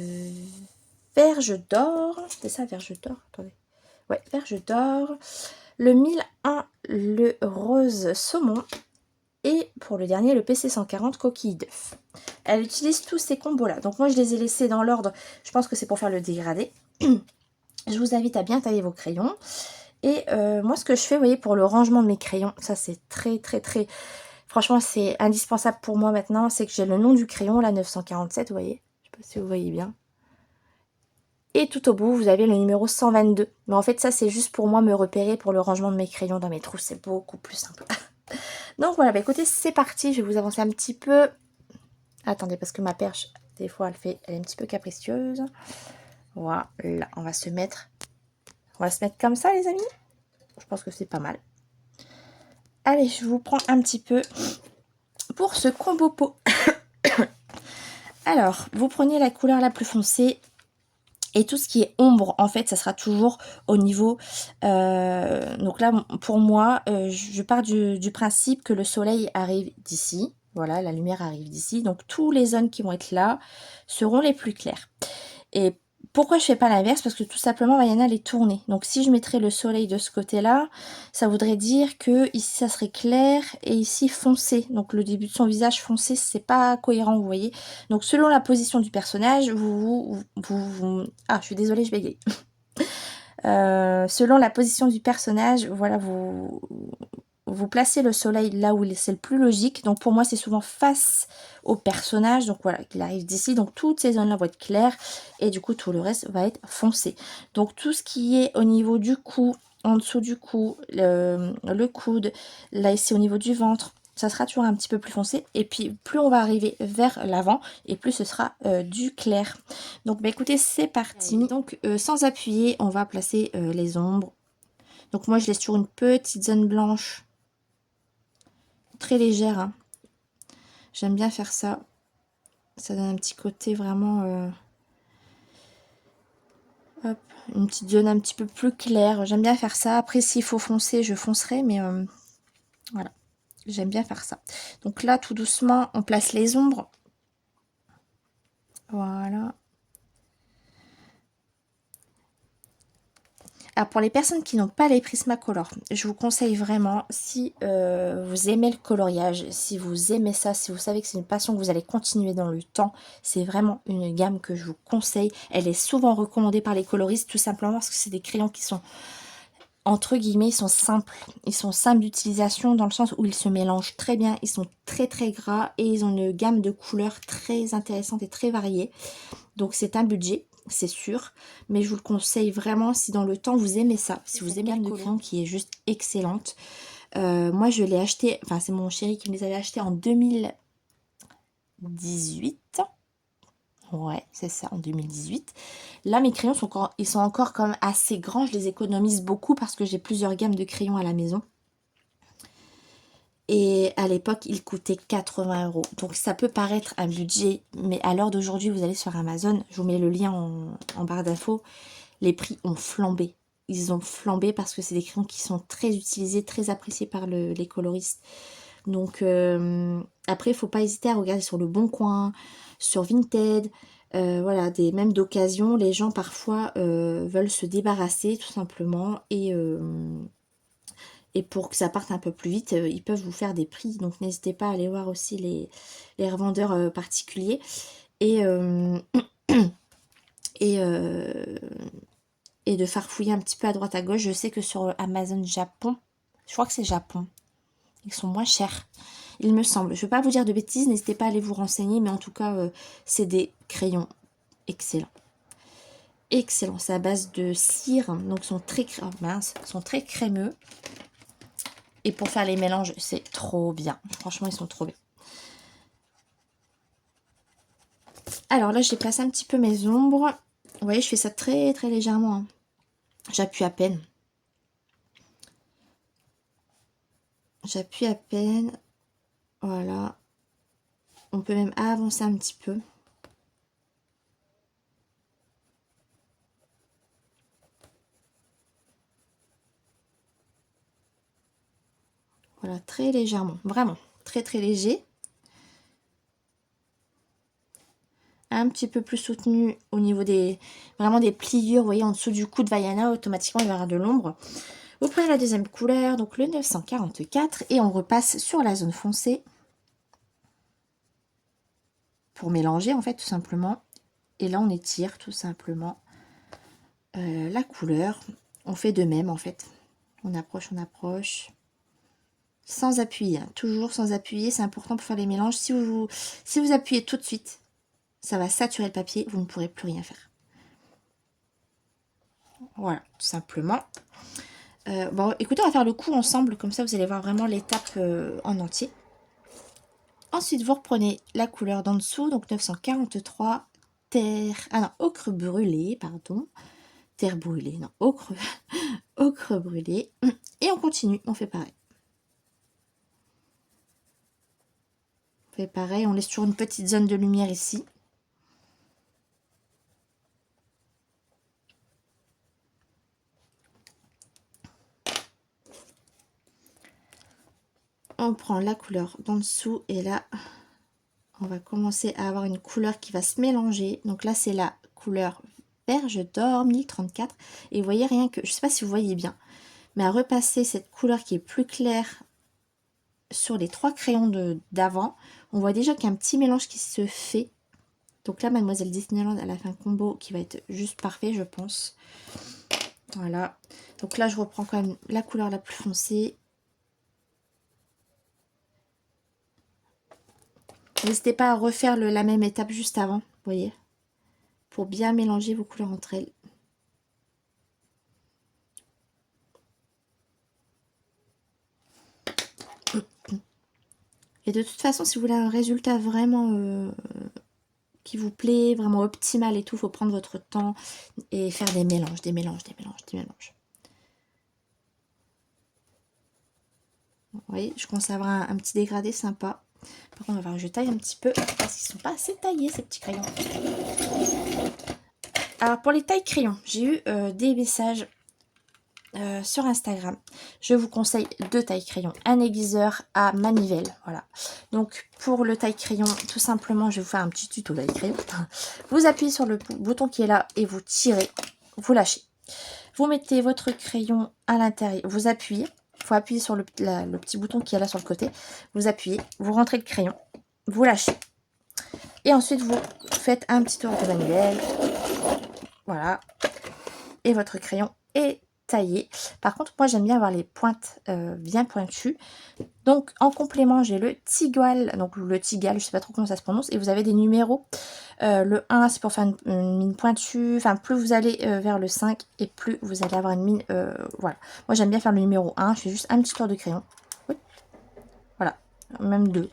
verge d'or, c'est ça verge d'or, attendez, ouais verge d'or, le 1001 le rose saumon et pour le dernier le PC 140 coquille d'œuf. Elle utilise tous ces combos là, donc moi je les ai laissés dans l'ordre, je pense que c'est pour faire le dégradé. Je vous invite à bien tailler vos crayons. Et moi, ce que je fais, vous voyez, pour le rangement de mes crayons, ça c'est très... Franchement, c'est indispensable pour moi maintenant, c'est que j'ai le nom du crayon, la 947, vous voyez. Je sais pas si vous voyez bien. Et tout au bout, vous avez le numéro 122. Mais en fait, ça, c'est juste pour moi me repérer pour le rangement de mes crayons dans mes trous. C'est beaucoup plus simple. Donc voilà, bah écoutez, c'est parti. Je vais vous avancer un petit peu. Attendez, parce que ma perche, des fois, elle est un petit peu capricieuse. Voilà, on va se mettre comme ça, les amis. Je pense que c'est pas mal. Allez, je vous prends un petit peu pour ce combo pot. Alors, vous prenez la couleur la plus foncée. Et tout ce qui est ombre, en fait, ça sera toujours au niveau... donc là, pour moi, je pars du principe que le soleil arrive d'ici. Voilà, la lumière arrive d'ici. Donc, tous les zones qui vont être là seront les plus claires. Et pourquoi je fais pas l'inverse? Parce que tout simplement, Vaiana elle est tournée. Donc si je mettrais le soleil de ce côté-là, ça voudrait dire que ici ça serait clair et ici foncé. Donc le début de son visage foncé, c'est pas cohérent, vous voyez. Donc selon la position du personnage, ah, je suis désolée, je bégaye. Selon la position du personnage, voilà, vous placez le soleil là où c'est le plus logique. Donc pour moi, c'est souvent face au personnage. Donc voilà, qu'il arrive d'ici. Donc toutes ces zones-là vont être claires. Et du coup, tout le reste va être foncé. Donc tout ce qui est au niveau du cou, en dessous du cou, le coude, là ici au niveau du ventre, ça sera toujours un petit peu plus foncé. Et puis plus on va arriver vers l'avant, et plus ce sera du clair. Donc bah, écoutez, c'est parti. Donc sans appuyer, on va placer les ombres. Donc moi, je laisse toujours une petite zone blanche très légère, hein. J'aime bien faire ça. Ça donne un petit côté vraiment... hop, une petite zone un petit peu plus claire. J'aime bien faire ça. Après, s'il faut foncer, je foncerai. Mais voilà, j'aime bien faire ça. Donc là, tout doucement, on place les ombres. Voilà. Alors pour les personnes qui n'ont pas les Prismacolor, je vous conseille vraiment, si vous aimez le coloriage, si vous aimez ça, si vous savez que c'est une passion que vous allez continuer dans le temps, c'est vraiment une gamme que je vous conseille. Elle est souvent recommandée par les coloristes tout simplement parce que c'est des crayons qui sont, entre guillemets, ils sont simples d'utilisation dans le sens où ils se mélangent très bien, ils sont très gras et ils ont une gamme de couleurs très intéressante et très variée. Donc c'est un budget, c'est sûr, mais je vous le conseille vraiment si dans le temps vous aimez ça, si vous aimez le crayon qui est juste excellente. Moi je l'ai acheté, enfin c'est mon chéri qui me les avait achetés en 2018. Ouais, c'est ça, en 2018. Là, mes crayons ils sont encore quand même assez grands. Je les économise beaucoup parce que j'ai plusieurs gammes de crayons à la maison. Et à l'époque, il coûtait 80 €. Donc ça peut paraître un budget, mais à l'heure d'aujourd'hui, vous allez sur Amazon, je vous mets le lien en barre d'infos, les prix ont flambé. Ils ont flambé parce que c'est des crayons qui sont très utilisés, très appréciés par les coloristes. Donc après, il ne faut pas hésiter à regarder sur Le Bon Coin, sur Vinted, voilà, même d'occasion. Les gens parfois veulent se débarrasser tout simplement et pour que ça parte un peu plus vite, ils peuvent vous faire des prix. Donc n'hésitez pas à aller voir aussi les revendeurs particuliers. Et, et, et de farfouiller un petit peu à droite à gauche. Je sais que sur Amazon Japon, je crois que c'est Japon, ils sont moins chers, il me semble. Je ne vais pas vous dire de bêtises, n'hésitez pas à aller vous renseigner. Mais en tout cas, c'est des crayons excellents. Excellent, c'est à base de cire. Donc sont très, sont très crémeux. Et pour faire les mélanges, c'est trop bien. Franchement, ils sont trop bien. Alors là, j'ai placé un petit peu mes ombres. Vous voyez, je fais ça très légèrement, hein. J'appuie à peine. J'appuie à peine. Voilà. On peut même avancer un petit peu. Voilà, très légèrement, vraiment, très très léger. Un petit peu plus soutenu au niveau des vraiment des pliures, vous voyez, en dessous du cou de Vaiana, automatiquement il y aura de l'ombre. Vous prenez la deuxième couleur, donc le 944, et on repasse sur la zone foncée pour mélanger en fait tout simplement. Et là on étire tout simplement la couleur. On fait de même en fait. On approche. Sans appuyer, hein. Toujours sans appuyer, c'est important pour faire les mélanges. Si vous appuyez tout de suite, ça va saturer le papier, vous ne pourrez plus rien faire. Voilà, tout simplement. Bon, écoutez, on va faire le coup ensemble, comme ça vous allez voir vraiment l'étape en entier. Ensuite, vous reprenez la couleur d'en dessous, donc 943, ocre brûlé, pardon. Terre brûlée, non, ocre, ocre brûlé. Et on continue, on fait pareil. On fait pareil, on laisse toujours une petite zone de lumière ici. On prend la couleur d'en dessous et là, on va commencer à avoir une couleur qui va se mélanger. Donc là, c'est la couleur Berge d'Or 1034. Et vous voyez rien que, je ne sais pas si vous voyez bien, mais à repasser cette couleur qui est plus claire sur les trois crayons d'avant, on voit déjà qu'il y a un petit mélange qui se fait. Donc là, Mademoiselle Disneyland, elle a fait un combo qui va être juste parfait, je pense. Voilà. Donc là, je reprends quand même la couleur la plus foncée. N'hésitez pas à refaire la même étape juste avant, vous voyez, pour bien mélanger vos couleurs entre elles. Et de toute façon, si vous voulez un résultat vraiment qui vous plaît, vraiment optimal et tout, il faut prendre votre temps et faire des mélanges, des mélanges. Vous voyez, je commence à avoir un petit dégradé sympa. Par contre, on va voir, je taille un petit peu parce qu'ils ne sont pas assez taillés, ces petits crayons. Alors, pour les tailles crayons, j'ai eu des messages sur Instagram. Je vous conseille deux tailles crayons, un aiguiseur à manivelle. Voilà. Donc, pour le taille crayon, tout simplement, je vais vous faire un petit tuto taille crayon. Vous appuyez sur le bouton qui est là et vous tirez, vous lâchez. Vous mettez votre crayon à l'intérieur, vous appuyez. Il faut appuyer sur le petit bouton qui est là sur le côté. Vous appuyez, vous rentrez le crayon, vous lâchez. Et ensuite, vous faites un petit tour de manivelle. Voilà. Et votre crayon est taillé. Par contre, moi, j'aime bien avoir les pointes bien pointues. Donc, en complément, j'ai le Tigual. Donc, le Tigal, je ne sais pas trop comment ça se prononce. Et vous avez des numéros. Le 1, c'est pour faire une mine pointue. Enfin, plus vous allez vers le 5 et plus vous allez avoir une mine. Voilà. Moi, j'aime bien faire le numéro 1. Je fais juste un petit tour de crayon. Oui. Voilà. Même 2. Vous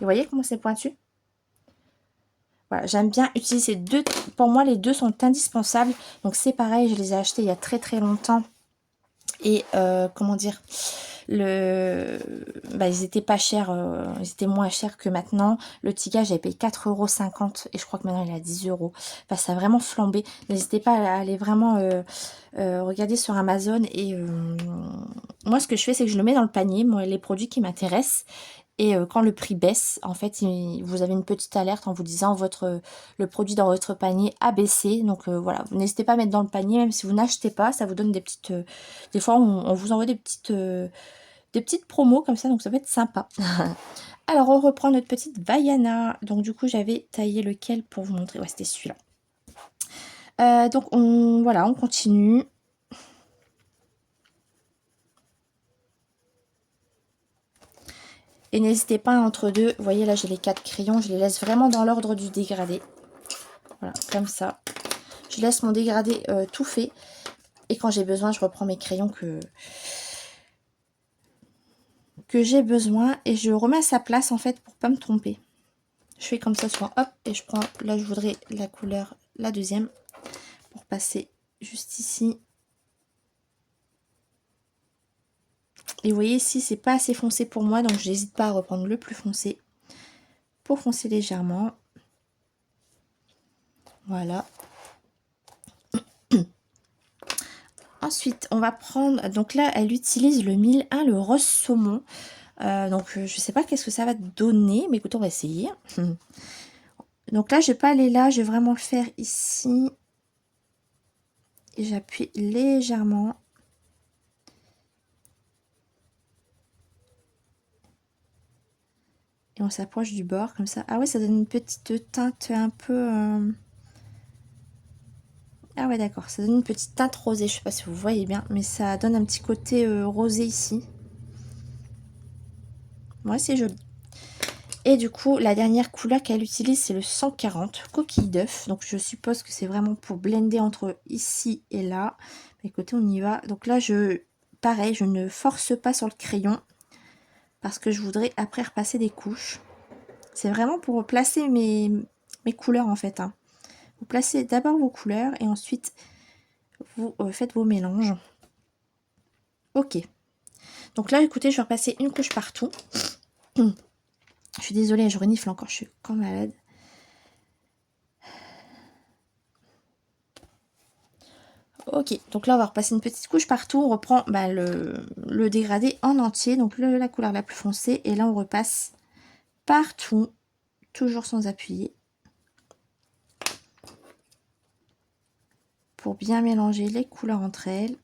voyez comment c'est pointu? Voilà, j'aime bien utiliser ces deux. Pour moi, les deux sont indispensables. Donc, c'est pareil, je les ai achetés il y a très très longtemps. Et comment dire, ils étaient pas chers, ils étaient moins chers que maintenant. Le Tiga, j'avais payé 4,50 € et je crois que maintenant il est à 10 €. Enfin, ça a vraiment flambé. N'hésitez pas à aller vraiment regarder sur Amazon. Et moi, ce que je fais, c'est que je le mets dans le panier, moi, les produits qui m'intéressent. Et quand le prix baisse, en fait, vous avez une petite alerte en vous disant le produit dans votre panier a baissé. Donc voilà, n'hésitez pas à mettre dans le panier, même si vous n'achetez pas, ça vous donne des petites... des fois, on vous envoie des petites promos comme ça, donc ça va être sympa. Alors, on reprend notre petite Vaiana. Donc du coup, j'avais taillé lequel pour vous montrer. Ouais, c'était celui-là. Donc voilà, on continue. Et n'hésitez pas entre deux, vous voyez là j'ai les 4 crayons, je les laisse vraiment dans l'ordre du dégradé. Voilà, comme ça. Je laisse mon dégradé tout fait. Et quand j'ai besoin, je reprends mes crayons que j'ai besoin. Et je remets à sa place en fait pour pas me tromper. Je fais comme ça souvent, hop, et je prends, là je voudrais la couleur, la deuxième, pour passer juste ici. Et vous voyez ici, c'est pas assez foncé pour moi, donc je n'hésite pas à reprendre le plus foncé pour foncer légèrement. Voilà. Ensuite, on va prendre, donc là, elle utilise le 1001, le rose saumon. Donc, je sais pas qu'est-ce que ça va donner, mais écoute, on va essayer. Donc là, je vais pas aller là, je vais vraiment le faire ici. Et j'appuie légèrement. Et on s'approche du bord, comme ça. Ah ouais, ça donne une petite teinte un peu... Ah ouais, d'accord, ça donne une petite teinte rosée. Je sais pas si vous voyez bien, mais ça donne un petit côté rosé ici. Ouais, c'est joli. Et du coup, la dernière couleur qu'elle utilise, c'est le 140, coquille d'œuf. Donc, je suppose que c'est vraiment pour blender entre ici et là. Mais écoutez, on y va. Donc là, pareil, je ne force pas sur le crayon. Parce que je voudrais après repasser des couches. C'est vraiment pour placer mes couleurs, en fait. Hein. Vous placez d'abord vos couleurs et ensuite, vous faites vos mélanges. Ok. Donc là, écoutez, je vais repasser une couche partout. Je suis désolée, je renifle encore, je suis quand malade. Ok, donc là on va repasser une petite couche partout, on reprend le dégradé en entier, donc la couleur la plus foncée, et là on repasse partout, toujours sans appuyer, pour bien mélanger les couleurs entre elles.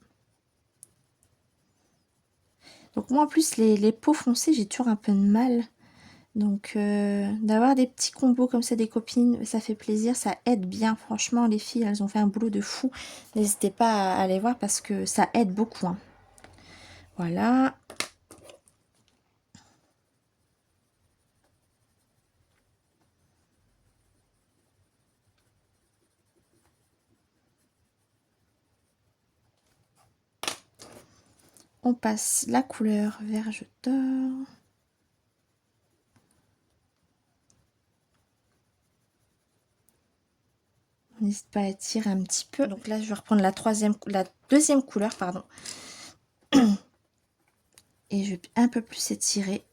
Donc moi en plus les peaux foncées, j'ai toujours un peu de mal. Donc d'avoir des petits combos comme ça des copines, ça fait plaisir, ça aide bien. Franchement les filles, elles ont fait un boulot de fou. N'hésitez pas à aller voir parce que ça aide beaucoup. Hein. Voilà. On passe la couleur verge d'or. N'hésite pas à étirer un petit peu. Donc là, je vais reprendre la deuxième couleur, pardon. Et je vais un peu plus étirer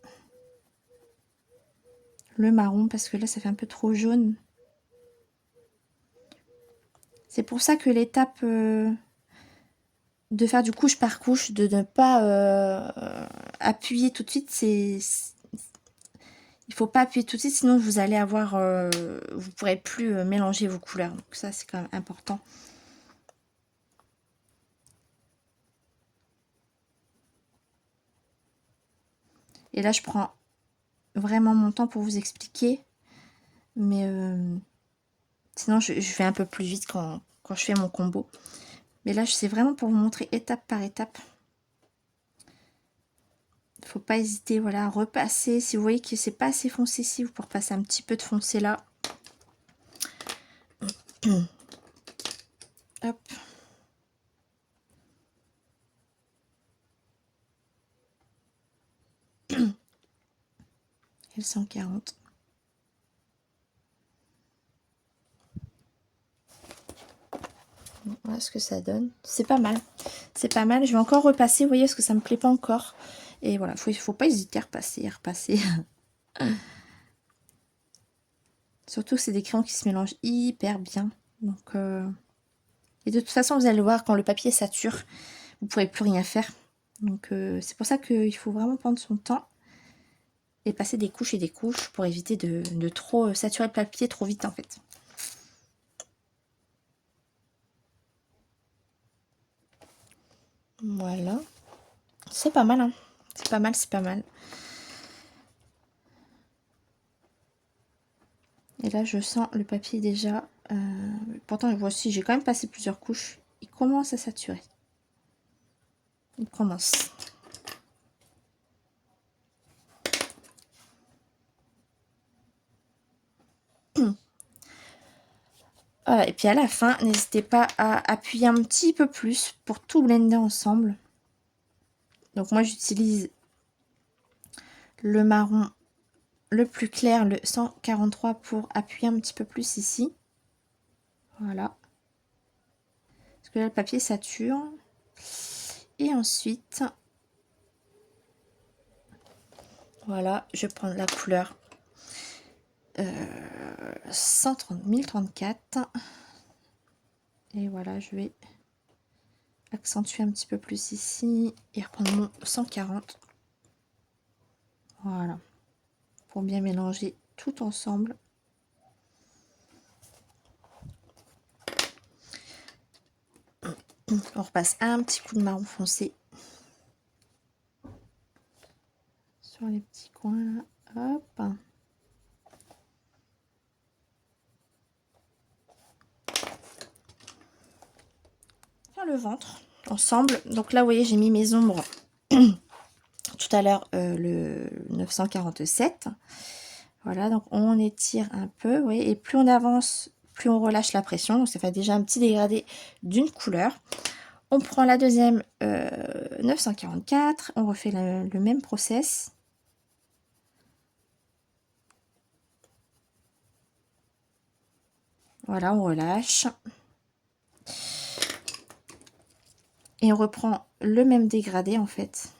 le marron parce que là, ça fait un peu trop jaune. C'est pour ça que l'étape de faire du couche par couche, de ne pas appuyer tout de suite, il faut pas appuyer tout de suite, sinon vous allez avoir, vous pourrez plus mélanger vos couleurs. Donc ça, c'est quand même important. Et là, je prends vraiment mon temps pour vous expliquer. Mais sinon, je fais un peu plus vite quand je fais mon combo. Mais là, c'est vraiment pour vous montrer étape par étape. Il ne faut pas hésiter, voilà, à repasser. Si vous voyez que c'est pas assez foncé ici, vous pouvez repasser un petit peu de foncé là. Hop. Et le 140. Voilà ce que ça donne. C'est pas mal. C'est pas mal. Je vais encore repasser. Vous voyez, parce que ça me plaît pas encore. Et voilà, faut pas hésiter à repasser, à repasser. Surtout que c'est des crayons qui se mélangent hyper bien. Donc, et de toute façon, vous allez le voir, quand le papier sature, vous ne pourrez plus rien faire. Donc, c'est pour ça qu'il faut vraiment prendre son temps et passer des couches et des couches pour éviter de trop saturer le papier trop vite, en fait. Voilà. C'est pas mal, hein. C'est pas mal, c'est pas mal. Et là, je sens le papier déjà. Pourtant, voici, j'ai quand même passé plusieurs couches. Il commence à saturer. Il commence. Voilà, et puis à la fin, n'hésitez pas à appuyer un petit peu plus pour tout blender ensemble. Donc moi, j'utilise le marron le plus clair, le 143, pour appuyer un petit peu plus ici. Voilà. Parce que là, le papier sature. Et ensuite, voilà, je prends la couleur 1034. Et voilà, je vais accentuer un petit peu plus ici et reprendre mon 140. Voilà, pour bien mélanger tout ensemble. On repasse un petit coup de marron foncé sur les petits coins là. Hop. Faire le ventre ensemble. Donc là, vous voyez, j'ai mis mes ombres tout à l'heure, le 947. Voilà, donc on étire un peu, oui, et plus on avance, plus on relâche la pression. Donc ça fait déjà un petit dégradé d'une couleur. On prend la deuxième 944, on refait le même process. Voilà, on relâche. Et on reprend le même dégradé en fait.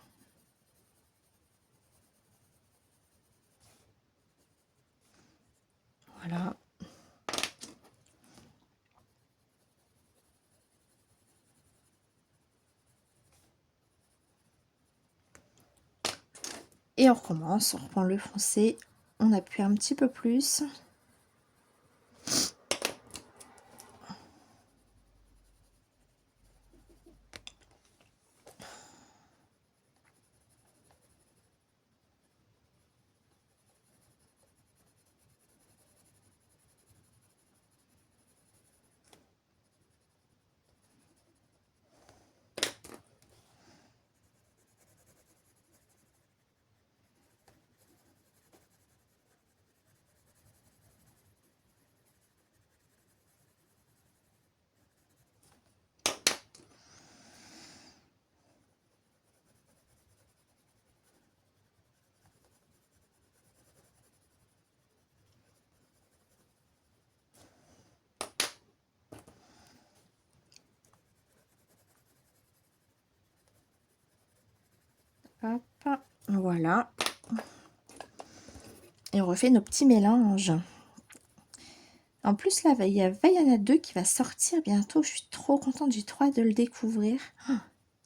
Voilà. Et on recommence, on reprend le foncé, on appuie un petit peu plus. Hop, voilà. Et on refait nos petits mélanges. En plus, là, il y a Vaiana 2 qui va sortir bientôt. Je suis trop contente, j'ai trop hâte de le découvrir.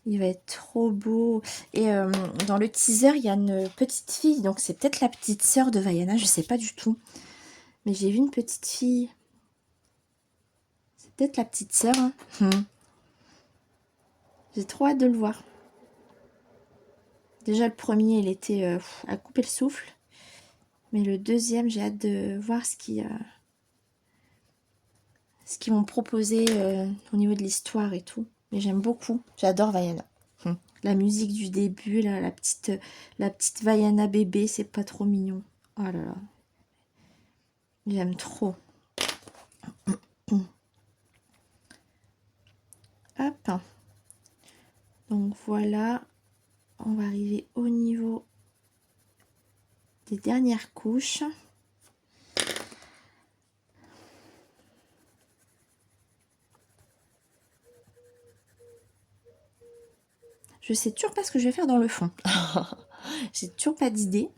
Il va être trop beau. Et dans le teaser, il y a une petite fille. Donc, c'est peut-être la petite sœur de Vaiana. Je sais pas du tout. Mais j'ai vu une petite fille. C'est peut-être la petite sœur. Hein. J'ai trop hâte de le voir. Déjà, le premier, il était à couper le souffle. Mais le deuxième, j'ai hâte de voir ce qu'ils vont proposer au niveau de l'histoire et tout. Mais j'aime beaucoup. J'adore Vaiana. La musique du début, là, la petite Vaiana bébé, c'est pas trop mignon. Oh là là. J'aime trop. Hop. Donc voilà. On va arriver au niveau des dernières couches. Je sais toujours pas ce que je vais faire dans le fond. J'ai toujours pas d'idée.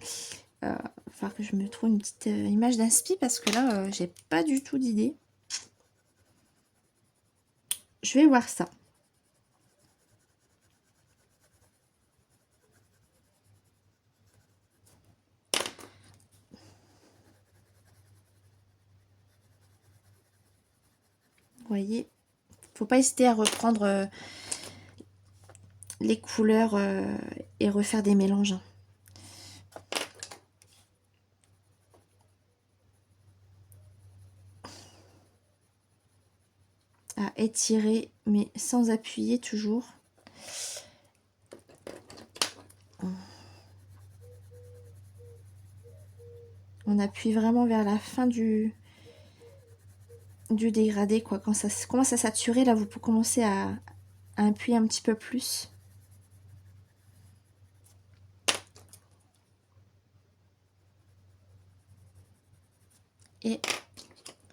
Il va falloir que je me trouve une petite image d'inspi parce que là, j'ai pas du tout d'idée. Je vais voir ça. Vous voyez, faut pas hésiter à reprendre les couleurs et refaire des mélanges. À étirer, mais sans appuyer toujours. On appuie vraiment vers la fin du dégradé, quoi. Quand ça commence à saturer, là, vous pouvez commencer à appuyer un petit peu plus. Et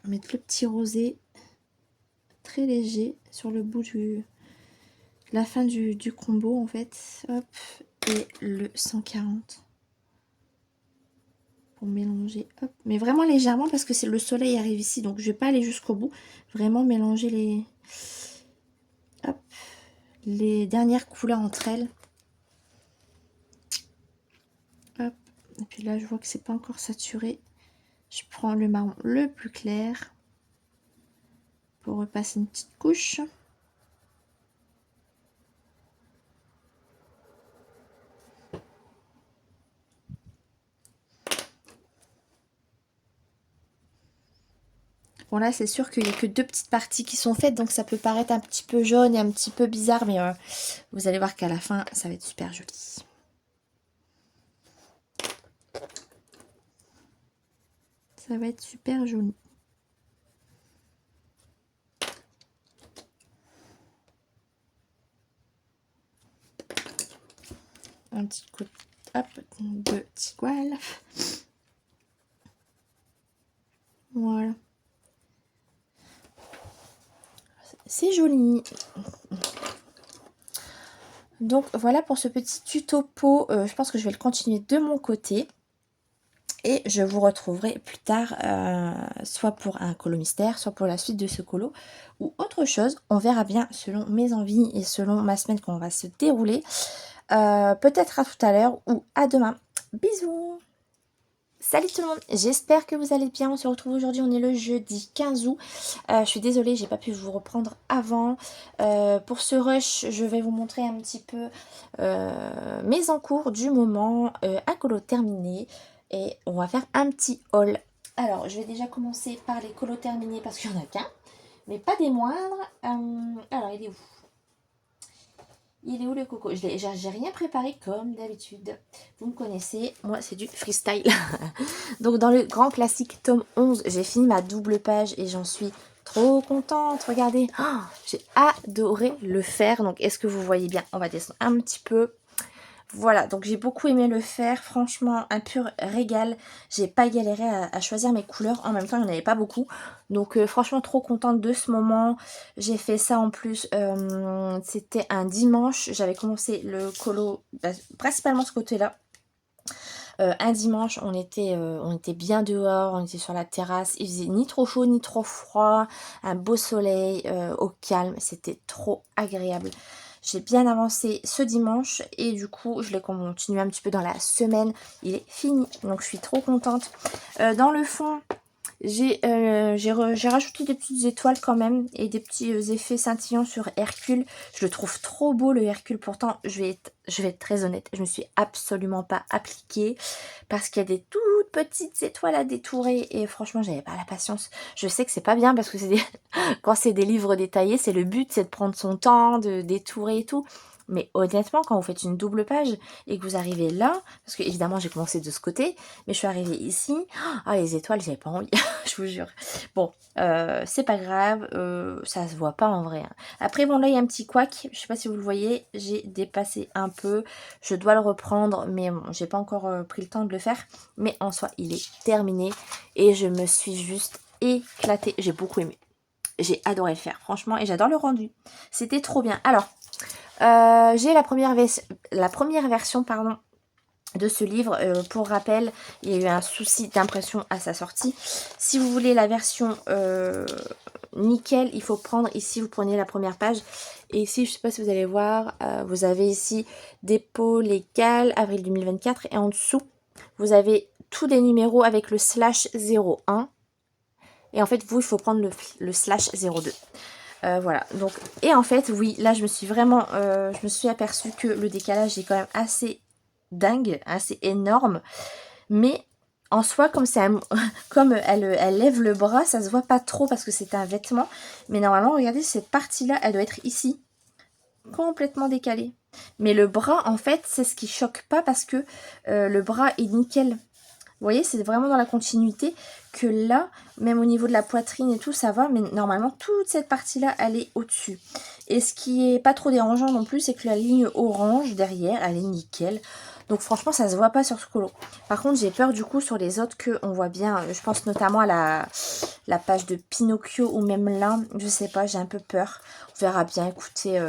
mettre le petit rosé très léger sur le bout la fin du combo, en fait. Hop, et le 140. Pour mélanger, hop. Mais vraiment légèrement parce que le soleil arrive ici, donc je vais pas aller jusqu'au bout. Vraiment mélanger les... Hop, les dernières couleurs entre elles. Hop. Et puis là, je vois que c'est pas encore saturé. Je prends le marron le plus clair pour repasser une petite couche. Bon là c'est sûr qu'il n'y a que 2 petites parties qui sont faites, donc ça peut paraître un petit peu jaune et un petit peu bizarre, mais vous allez voir qu'à la fin ça va être super joli. Ça va être super joli. Un petit coup, hop, 2 petits poils. Voilà. C'est joli. Donc voilà pour ce petit tuto peau. Je pense que je vais le continuer de mon côté. Et je vous retrouverai plus tard, soit pour un colo mystère, soit pour la suite de ce colo, ou autre chose. On verra bien selon mes envies et selon ma semaine qu'on va se dérouler. Peut-être à tout à l'heure ou à demain. Bisous! Salut tout le monde, j'espère que vous allez bien. On se retrouve aujourd'hui, on est le jeudi 15 août. Je suis désolée, j'ai pas pu vous reprendre avant. Pour ce rush, je vais vous montrer un petit peu mes encours du moment, un colo terminé. Et on va faire un petit haul. Alors, je vais déjà commencer par les colos terminés parce qu'il n'y en a qu'un, mais pas des moindres. Alors, il est où? Il est où le coco? J'ai rien préparé comme d'habitude. Vous me connaissez, moi c'est du freestyle. Donc dans le grand classique tome 11, j'ai fini ma double page et j'en suis trop contente. Regardez, oh, j'ai adoré le faire. Donc est-ce que vous voyez bien? On va descendre un petit peu. Voilà, donc j'ai beaucoup aimé le faire, franchement un pur régal. J'ai pas galéré à choisir mes couleurs, en même temps il n'y en avait pas beaucoup. Donc franchement trop contente de ce moment. J'ai fait ça en plus, c'était un dimanche, j'avais commencé le colo, principalement ce côté-là. Un dimanche, on était bien dehors, on était sur la terrasse, il faisait ni trop chaud ni trop froid, un beau soleil au calme, c'était trop agréable. J'ai bien avancé ce dimanche et du coup je l'ai continué un petit peu dans la semaine. Il est fini, donc je suis trop contente. Dans le fond, j'ai rajouté des petites étoiles quand même et des petits effets scintillants sur Hercule. Je le trouve trop beau le Hercule. Pourtant, je vais être très honnête, je ne me suis absolument pas appliquée parce qu'il y a des toutes petites étoiles à détourer et franchement, j'avais pas la patience. Je sais que c'est pas bien parce que quand c'est des livres détaillés, c'est le but, c'est de prendre son temps, de détourer et tout. Mais honnêtement, quand vous faites une double page et que vous arrivez là, parce que évidemment j'ai commencé de ce côté, mais je suis arrivée ici, ah les étoiles j'avais pas envie, je vous jure. Bon, c'est pas grave, ça se voit pas en vrai. Hein. Après bon là il y a un petit couac, je sais pas si vous le voyez, j'ai dépassé un peu, je dois le reprendre, mais bon, j'ai pas encore pris le temps de le faire. Mais en soi il est terminé et je me suis juste éclatée, j'ai beaucoup aimé. J'ai adoré le faire, franchement, et j'adore le rendu. C'était trop bien. Alors, j'ai la première version, pardon, de ce livre. Pour rappel, il y a eu un souci d'impression à sa sortie. Si vous voulez la version nickel, il faut prendre ici, vous prenez la première page. Et ici, je sais pas si vous allez voir, vous avez ici dépôt légal, avril 2024. Et en dessous, vous avez tous des numéros avec le /01. Et en fait, vous, il faut prendre le /02. Voilà, donc, et en fait, oui, là, je me suis aperçue que le décalage est quand même assez dingue, assez énorme. Mais en soi, comme comme elle lève le bras, ça se voit pas trop parce que c'est un vêtement. Mais normalement, regardez, cette partie-là, elle doit être ici, complètement décalée. Mais le bras, en fait, c'est ce qui choque pas parce que le bras est nickel. Vous voyez, c'est vraiment dans la continuité que là, même au niveau de la poitrine et tout, ça va. Mais normalement, toute cette partie-là, elle est au-dessus. Et ce qui est pas trop dérangeant non plus, c'est que la ligne orange derrière, elle est nickel. Donc franchement, ça se voit pas sur ce colo. Par contre, j'ai peur du coup sur les autres qu'on voit bien. Je pense notamment à la page de Pinocchio ou même là. Je sais pas, j'ai un peu peur. On verra bien. Écoutez,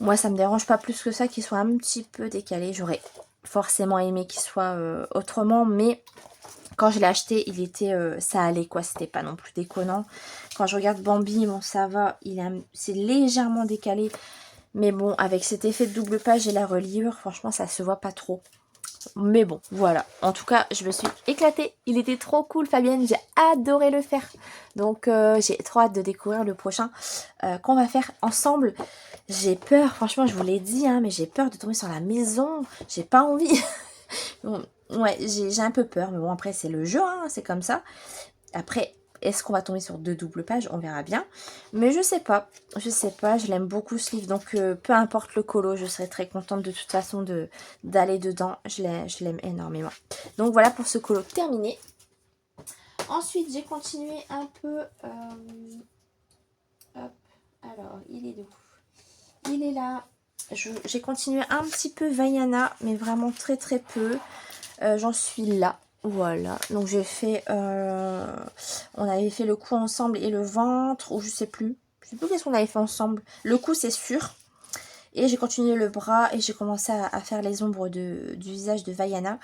moi, ça me dérange pas plus que ça qu'il soit un petit peu décalé. J'aurais forcément aimé qu'il soit autrement, mais quand je l'ai acheté, il était, ça allait quoi, c'était pas non plus déconnant. Quand je regarde Bambi, bon ça va, c'est légèrement décalé, Mais bon, avec cet effet de double page et la reliure, franchement, ça se voit pas trop. Mais bon, voilà. En tout cas, je me suis éclatée. Il était trop cool, Fabienne. J'ai adoré le faire. Donc, j'ai trop hâte de découvrir le prochain qu'on va faire ensemble. J'ai peur, franchement, je vous l'ai dit, hein, mais j'ai peur de tomber sur la maison. J'ai pas envie. Bon, ouais, j'ai un peu peur. Mais bon, après, c'est le jeu, hein, c'est comme ça. Après, est-ce qu'on va tomber sur 2 doubles pages? On verra bien. Mais je sais pas. Je sais pas. Je l'aime beaucoup ce livre. Donc, peu importe le colo, je serai très contente de toute façon d'aller dedans. Je l'aime énormément. Donc, voilà pour ce colo terminé. Ensuite, j'ai continué un peu... hop. Alors, il est où? Il est là. J'ai continué un petit peu Vaiana, mais vraiment très très peu. J'en suis là. Voilà, donc j'ai fait, on avait fait le cou ensemble et le ventre, ou je sais plus qu'est-ce qu'on avait fait ensemble. Le cou c'est sûr, et j'ai continué le bras et j'ai commencé à faire les ombres du visage de Vaiana.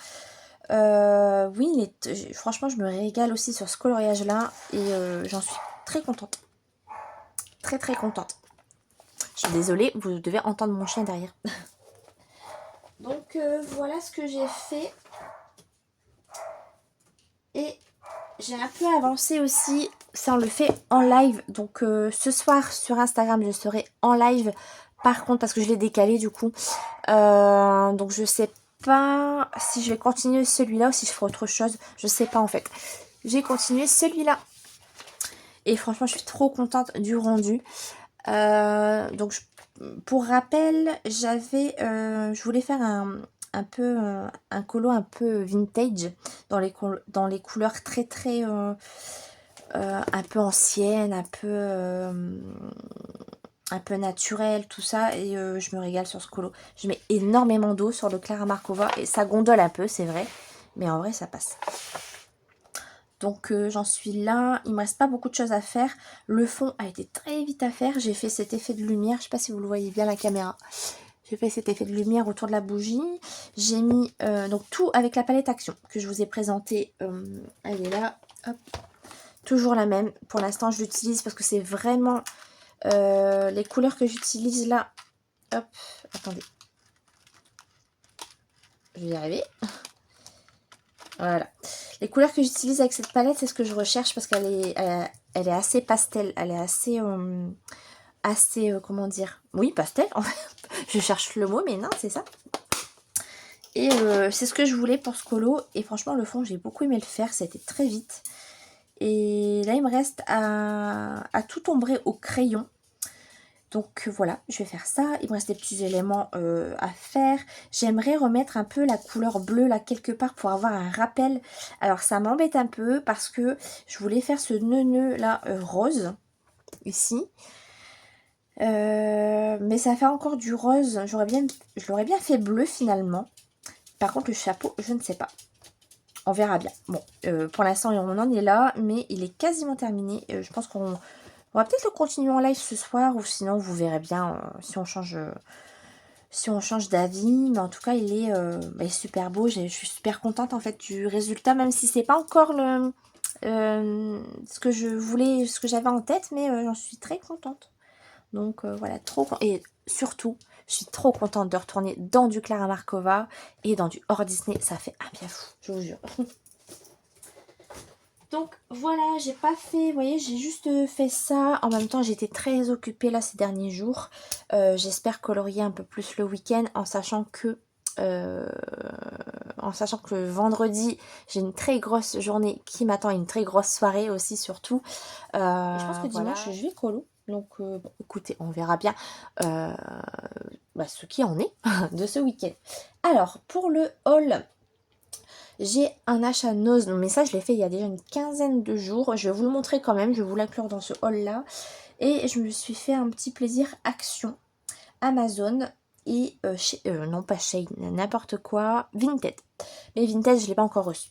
Oui, franchement je me régale aussi sur ce coloriage là, et j'en suis très contente. Très très contente. Je suis désolée, vous devez entendre mon chien derrière. Donc voilà ce que j'ai fait. Et j'ai un peu avancé aussi, ça on le fait en live. Donc ce soir sur Instagram je serai en live. Par contre parce que je l'ai décalé du coup. Donc je sais pas si je vais continuer celui-là ou si je ferai autre chose. Je sais pas en fait. J'ai continué celui-là. Et franchement je suis trop contente du rendu. Donc pour rappel, je voulais faire un peu un colo un peu vintage dans les couleurs très très un peu anciennes, un peu naturelles, tout ça, et je me régale sur ce colo. Je mets énormément d'eau sur le Clara Markova et ça gondole un peu, c'est vrai, mais en vrai ça passe. Donc j'en suis là, il me reste pas beaucoup de choses à faire. Le fond a été très vite à faire, j'ai fait cet effet de lumière, je sais pas si vous le voyez bien la caméra. J'ai fait cet effet de lumière autour de la bougie. J'ai mis donc tout avec la palette Action que je vous ai présentée. Elle est là. Hop. Toujours la même. Pour l'instant, je l'utilise parce que c'est vraiment les couleurs que j'utilise là. Hop. Attendez. Je vais y arriver. Voilà. Les couleurs que j'utilise avec cette palette, c'est ce que je recherche parce elle est assez pastel. Elle est assez comment dire? Oui, pastel. Je cherche le mot, mais non, c'est ça. Et c'est ce que je voulais pour ce colo. Et franchement, le fond, j'ai beaucoup aimé le faire. Ça a été très vite. Et là, il me reste à tout ombrer au crayon. Donc voilà, je vais faire ça. Il me reste des petits éléments à faire. J'aimerais remettre un peu la couleur bleue là quelque part pour avoir un rappel. Alors ça m'embête un peu parce que je voulais faire ce nœud là rose ici. Mais ça fait encore du rose. Je l'aurais bien fait bleu finalement. Par contre le chapeau, je ne sais pas. On verra bien. Bon, pour l'instant on en est là, mais il est quasiment terminé. Je pense qu'on va peut-être le continuer en live ce soir, ou sinon vous verrez bien si on change d'avis. Mais en tout cas il est super beau. Je suis super contente en fait du résultat, même si c'est pas encore ce que je voulais, ce que j'avais en tête, mais j'en suis très contente. Donc voilà, et surtout, je suis trop contente de retourner dans du Clara Markova et dans du hors Disney. Ça fait un bien fou, je vous jure. Donc voilà, j'ai pas fait, vous voyez, j'ai juste fait ça. En même temps, j'étais très occupée là ces derniers jours. J'espère colorier un peu plus le week-end en sachant que vendredi, j'ai une très grosse journée qui m'attend, une très grosse soirée aussi surtout. Je pense que dimanche, je vais colo. Donc, bon, écoutez, on verra bien ce qui en est de ce week-end. Alors, pour le haul, j'ai un achat Nose, mais ça, je l'ai fait il y a déjà une quinzaine de jours. Je vais vous le montrer quand même, je vais vous l'inclure dans ce haul-là. Et je me suis fait un petit plaisir Action, Amazon et, non pas Shein, n'importe quoi, Vinted. Mais Vinted, je ne l'ai pas encore reçu.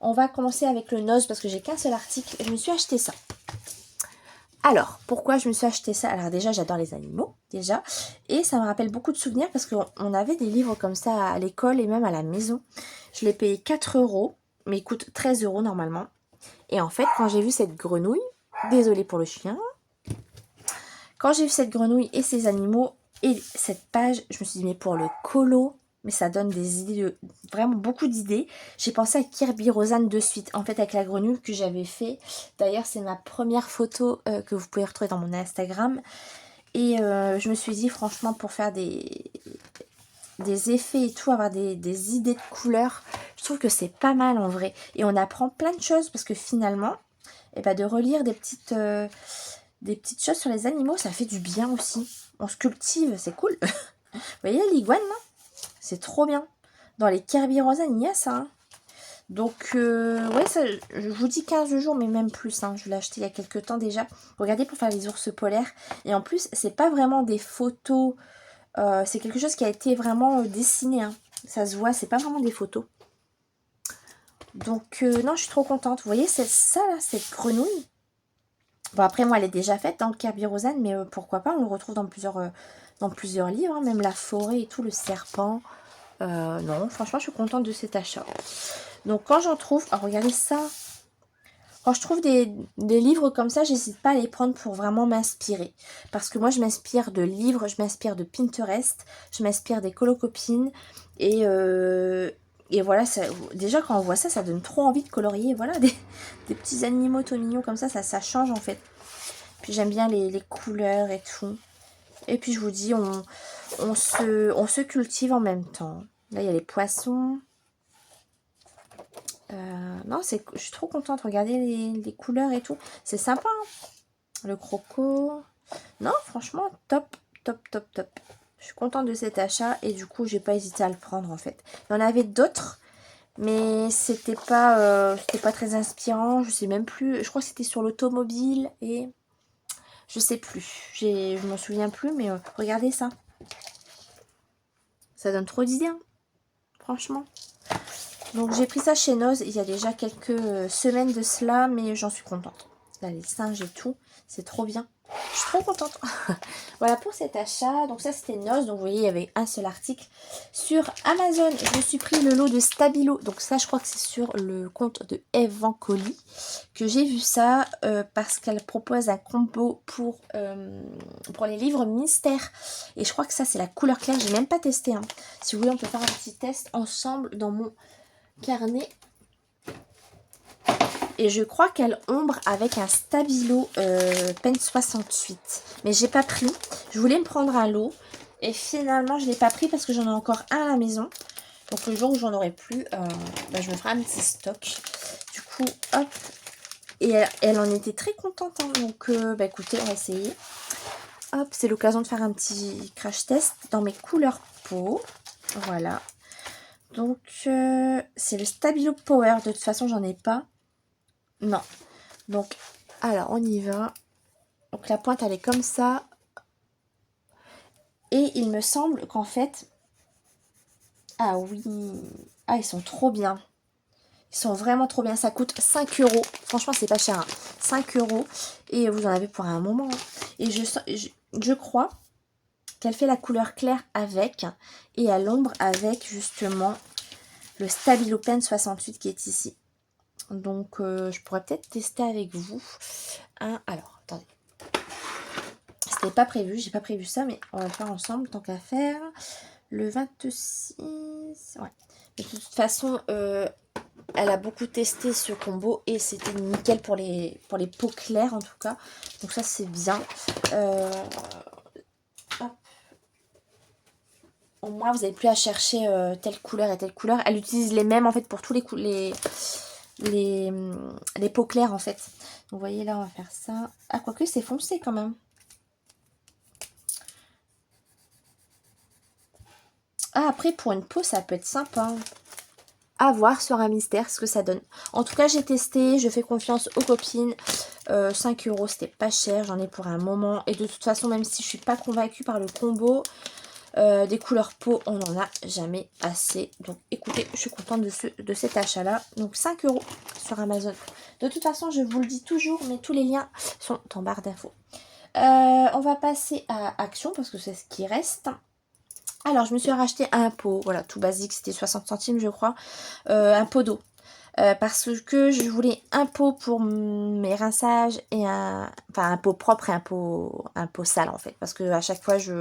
On va commencer avec le Nose parce que j'ai qu'un seul article et je me suis acheté ça. Alors, pourquoi je me suis acheté ça? Alors déjà, j'adore les animaux, déjà. Et ça me rappelle beaucoup de souvenirs parce qu'on avait des livres comme ça à l'école et même à la maison. Je l'ai payé 4 €, mais il coûte 13 € normalement. Et en fait, quand j'ai vu cette grenouille, désolée pour le chien, quand j'ai vu cette grenouille et ces animaux, Et cette page, je me suis dit, mais pour le colo, mais ça donne des idées, vraiment beaucoup d'idées. J'ai pensé à Kirby Rosanne de suite, en fait avec la grenouille que j'avais fait. D'ailleurs, c'est ma première photo que vous pouvez retrouver dans mon Instagram. Et je me suis dit, franchement, pour faire des effets et tout, avoir des idées de couleurs, je trouve que c'est pas mal en vrai. Et on apprend plein de choses parce que finalement, eh ben, de relire des petites choses sur les animaux, ça fait du bien aussi. On se cultive, c'est cool. Vous voyez l'iguane là? C'est trop bien. Dans les Kirby Rosanne, il y a ça. Hein. Donc, ouais, ça, je vous dis 15 jours, mais même plus. Hein. Je l'ai acheté il y a quelques temps déjà. Regardez pour faire les ours polaires. Et en plus, c'est pas vraiment des photos. C'est quelque chose qui a été vraiment dessiné. Hein. Ça se voit, c'est pas vraiment des photos. Donc, non, je suis trop contente. Vous voyez, c'est ça là, cette grenouille. Bon, après, moi, elle est déjà faite dans le Kirby Rosanne, mais pourquoi pas, on le retrouve dans plusieurs livres, hein, même la forêt et tout, le serpent. Non, franchement, je suis contente de cet achat. Donc, quand j'en trouve, oh, regardez ça. Quand je trouve des livres comme ça, j'hésite pas à les prendre pour vraiment m'inspirer. Parce que moi, je m'inspire de livres, je m'inspire de Pinterest, je m'inspire des colocopines. Et voilà, ça, déjà quand on voit ça, ça donne trop envie de colorier. Voilà, des petits animaux tout mignons comme ça change en fait. Puis j'aime bien les couleurs et tout. Et puis je vous dis, on se cultive en même temps. Là, il y a les poissons. Non, je suis trop contente. Regardez les couleurs et tout. C'est sympa. Hein, le croco. Non, franchement, top, top, top, top. Je suis contente de cet achat et du coup, j'ai pas hésité à le prendre en fait. Il y en avait d'autres, mais c'était pas très inspirant. Je sais même plus. Je crois que c'était sur l'automobile et je sais plus. Je m'en souviens plus, mais regardez ça. Ça donne trop d'idées, hein, franchement. Donc j'ai pris ça chez Noz il y a déjà quelques semaines de cela, mais j'en suis contente. Là, les singes et tout, c'est trop bien. Je suis trop contente. Voilà pour cet achat. Donc ça, c'était Noz. Donc vous voyez, il y avait un seul article. Sur Amazon, je me suis pris le lot de Stabilo. Donc ça, je crois que c'est sur le compte de Eve Van Colly que j'ai vu ça parce qu'elle propose un combo pour les livres mystères. Et je crois que ça, c'est la couleur claire. J'ai même pas testé. Hein. Si vous voulez, on peut faire un petit test ensemble dans mon carnet. Et je crois qu'elle ombre avec un Stabilo Pen 68. Mais j'ai pas pris. Je voulais me prendre un lot. Et finalement, je l'ai pas pris parce que j'en ai encore un à la maison. Donc le jour où j'en aurai plus, je me ferai un petit stock. Du coup, hop. Et elle en était très contente. Hein. Donc, écoutez, on va essayer. Hop, c'est l'occasion de faire un petit crash test dans mes couleurs peau. Voilà. Donc, c'est le Stabilo Power. De toute façon, j'en ai pas. Non. Donc, alors, on y va. Donc, la pointe, elle est comme ça. Et il me semble qu'en fait... Ah oui. Ah, ils sont trop bien. Ils sont vraiment trop bien. Ça coûte 5 €. Franchement, c'est pas cher. Hein. 5 €. Et vous en avez pour un moment. Hein. Et je crois qu'elle fait la couleur claire avec. Et à l'ombre avec, justement, le Stabilo Pen 68 qui est ici. Donc, je pourrais peut-être tester avec vous. Alors, attendez. C'était pas prévu, j'ai pas prévu ça, mais on va le faire ensemble, tant qu'à faire. Le 26... Ouais. De toute façon, elle a beaucoup testé ce combo et c'était nickel pour les peaux claires, en tout cas. Donc ça, c'est bien. Au moins, vous n'avez plus à chercher telle couleur et telle couleur. Elle utilise les mêmes, en fait, pour tous les peaux claires, en fait. Donc, vous voyez, là, on va faire ça. Ah, quoique, c'est foncé, quand même. Ah, après, pour une peau, ça peut être sympa. À voir sur un mystère ce que ça donne. En tout cas, j'ai testé, je fais confiance aux copines. 5 €, c'était pas cher, j'en ai pour un moment. Et de toute façon, même si je suis pas convaincue par le combo des couleurs peau, on n'en a jamais assez. Donc écoutez, je suis contente de cet achat-là. Donc 5 € sur Amazon. De toute façon, je vous le dis toujours, mais tous les liens sont en barre d'infos. On va passer à Action parce que c'est ce qui reste. Alors, je me suis racheté un pot, voilà, tout basique, c'était 60 centimes, je crois, un pot d'eau. parce que je voulais un pot pour mes rinçages et un pot propre et un pot sale en fait, parce que à chaque fois je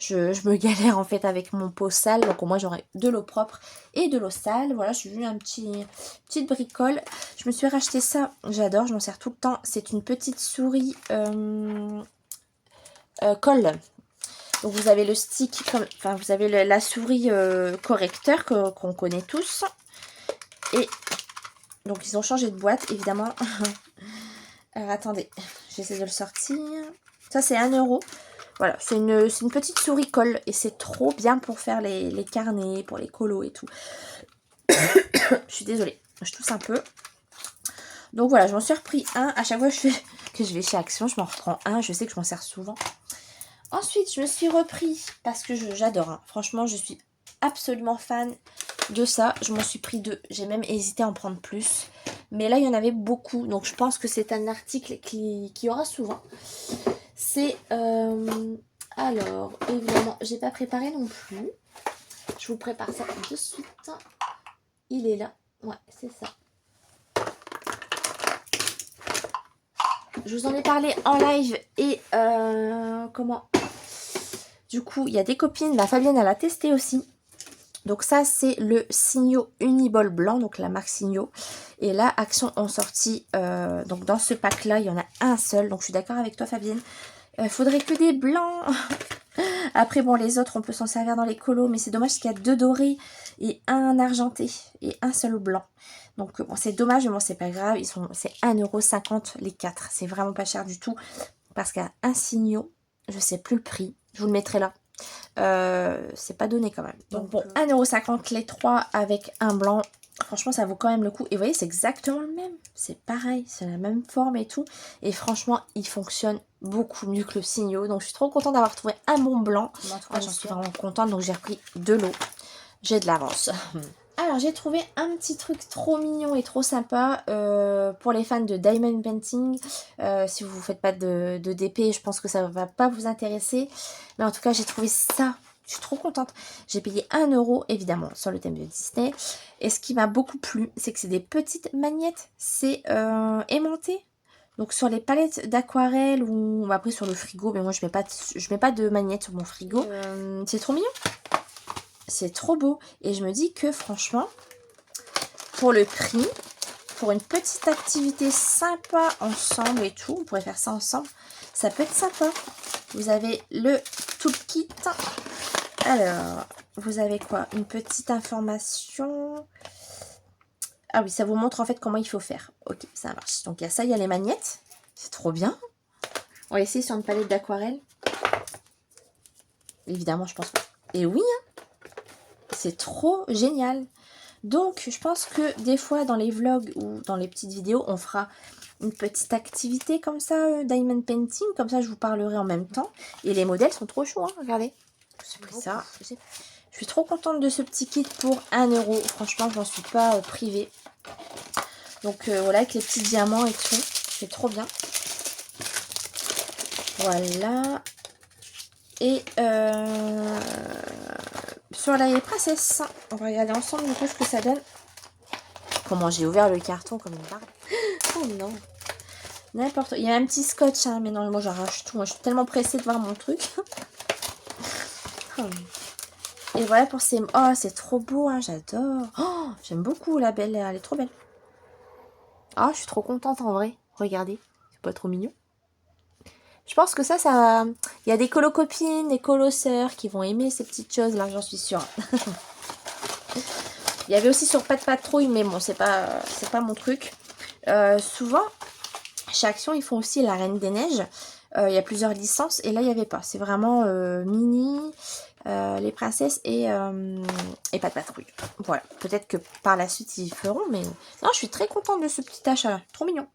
me galère en fait avec mon pot sale, donc au moins j'aurai de l'eau propre et de l'eau sale. Voilà, je suis venue petite bricole. Je me suis racheté ça, j'adore, je m'en sers tout le temps. C'est une petite souris colle. Donc vous avez le stick, enfin vous avez la souris correcteur qu'on connaît tous. Et donc ils ont changé de boîte évidemment. Alors attendez, j'essaie de le sortir. Ça c'est 1 €. Voilà, c'est une petite souris colle et c'est trop bien pour faire les carnets, pour les colos et tout. Je suis désolée, je tousse un peu. Donc voilà, je m'en suis repris un. À chaque fois que je vais chez Action, je m'en reprends un. Je sais que je m'en sers souvent. Ensuite, je me suis repris, parce que j'adore. Hein. Franchement, je suis absolument fan de ça. Je m'en suis pris 2. J'ai même hésité à en prendre plus. Mais là, il y en avait beaucoup. Donc, je pense que c'est un article qui y aura souvent. C'est... alors, évidemment, j'ai pas préparé non plus. Je vous prépare ça de suite. Il est là. Ouais, c'est ça. Je vous en ai parlé en live et du coup, il y a des copines. Fabienne, elle a testé aussi. Donc ça, c'est le Signo Uniball blanc, donc la marque Signo. Et là, Action ont sorti, donc dans ce pack-là, il y en a un seul. Donc je suis d'accord avec toi, Fabienne. Faudrait que des blancs. Après, bon, les autres, on peut s'en servir dans les colos. Mais c'est dommage qu'il y a 2 dorés et un argenté et un seul blanc. Donc bon, c'est dommage, mais bon, c'est pas grave. C'est 1,50 € les 4. C'est vraiment pas cher du tout. Parce qu'à un Signo, je sais plus le prix. Je vous le mettrai là. C'est pas donné quand même. Donc bon, 1,50 € les 3 avec un blanc. Franchement, ça vaut quand même le coup. Et vous voyez, c'est exactement le même. C'est pareil, c'est la même forme et tout. Et franchement, il fonctionne beaucoup mieux que le Signo. Donc je suis trop contente d'avoir trouvé un bon blanc. Moi, j'en suis vraiment contente. Donc j'ai repris de l'eau. J'ai de l'avance. Alors, j'ai trouvé un petit truc trop mignon et trop sympa pour les fans de Diamond Painting. Si vous ne faites pas de DP, je pense que ça ne va pas vous intéresser. Mais en tout cas, j'ai trouvé ça. Je suis trop contente. J'ai payé 1 €, évidemment, sur le thème de Disney. Et ce qui m'a beaucoup plu, c'est que c'est des petites magnettes. C'est aimanté. Donc, sur les palettes d'aquarelle ou après sur le frigo. Mais moi, je mets pas de magnettes sur mon frigo. C'est trop mignon. C'est trop beau. Et je me dis que franchement, pour le prix, pour une petite activité sympa ensemble et tout, on pourrait faire ça ensemble, ça peut être sympa. Vous avez le tout kit. Alors, vous avez quoi? Une petite information. Ah oui, ça vous montre en fait comment il faut faire. Ok, ça marche. Donc il y a ça, il y a les magnettes. C'est trop bien. On va essayer sur une palette d'aquarelle. Évidemment, je pense pas. Et oui, hein. C'est trop génial. Donc, je pense que des fois, dans les vlogs ou dans les petites vidéos, on fera une petite activité comme ça, Diamond Painting. Comme ça, je vous parlerai en même temps. Et les modèles sont trop chauds, hein, regardez. J'ai pris ça. Je suis trop contente de ce petit kit pour 1 €. Franchement, je n'en suis pas privée. Donc, voilà, avec les petits diamants et tout. C'est trop bien. Voilà. Et sur la princesse, on va regarder ensemble du coup ce que ça donne. Comment j'ai ouvert le carton comme une barbe. Oh non. N'importe. Il y a un petit scotch, hein, mais non, moi j'arrache tout. Moi je suis tellement pressée de voir mon truc. Et voilà pour ces... Oh, c'est trop beau, hein, j'adore. Oh, j'aime beaucoup la belle, elle est trop belle. Oh, je suis trop contente en vrai. Regardez, c'est pas trop mignon. Je pense que ça... Il y a des colo-copines, des colo-sœurs qui vont aimer ces petites choses-là, j'en suis sûre. Il y avait aussi sur Pas de Patrouille, mais bon, c'est pas mon truc. Souvent, chez Action, ils font aussi la Reine des Neiges. Il y a plusieurs licences, et là, il n'y avait pas. C'est vraiment Minnie, les princesses et Pas de Patrouille. Voilà, peut-être que par la suite, ils feront, mais... Non, je suis très contente de ce petit achat-là. Trop mignon.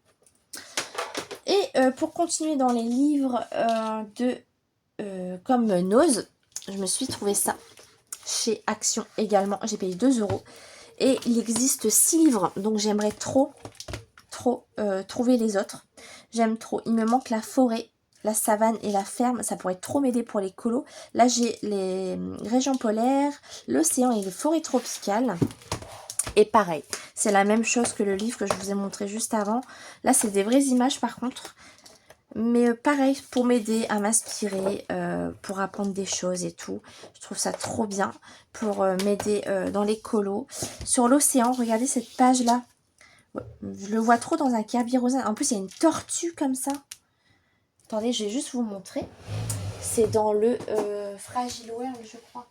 Et pour continuer dans les livres comme Nose, je me suis trouvé ça chez Action également. J'ai payé 2 €. Et il existe 6 livres, donc j'aimerais trop trouver les autres. J'aime trop. Il me manque la forêt, la savane et la ferme. Ça pourrait trop m'aider pour les colos. Là, j'ai les régions polaires, l'océan et les forêts tropicales. Et pareil, C'est la même chose que le livre que je vous ai montré juste avant. Là, c'est des vraies images par contre. Mais pareil, pour m'aider à m'inspirer, pour apprendre des choses et tout. Je trouve ça trop bien pour m'aider dans les colos. Sur l'océan, regardez cette page-là. Je le vois trop dans un Kerberos. En plus, il y a une tortue comme ça. Attendez, je vais juste vous montrer. C'est dans le Fragile World, je crois.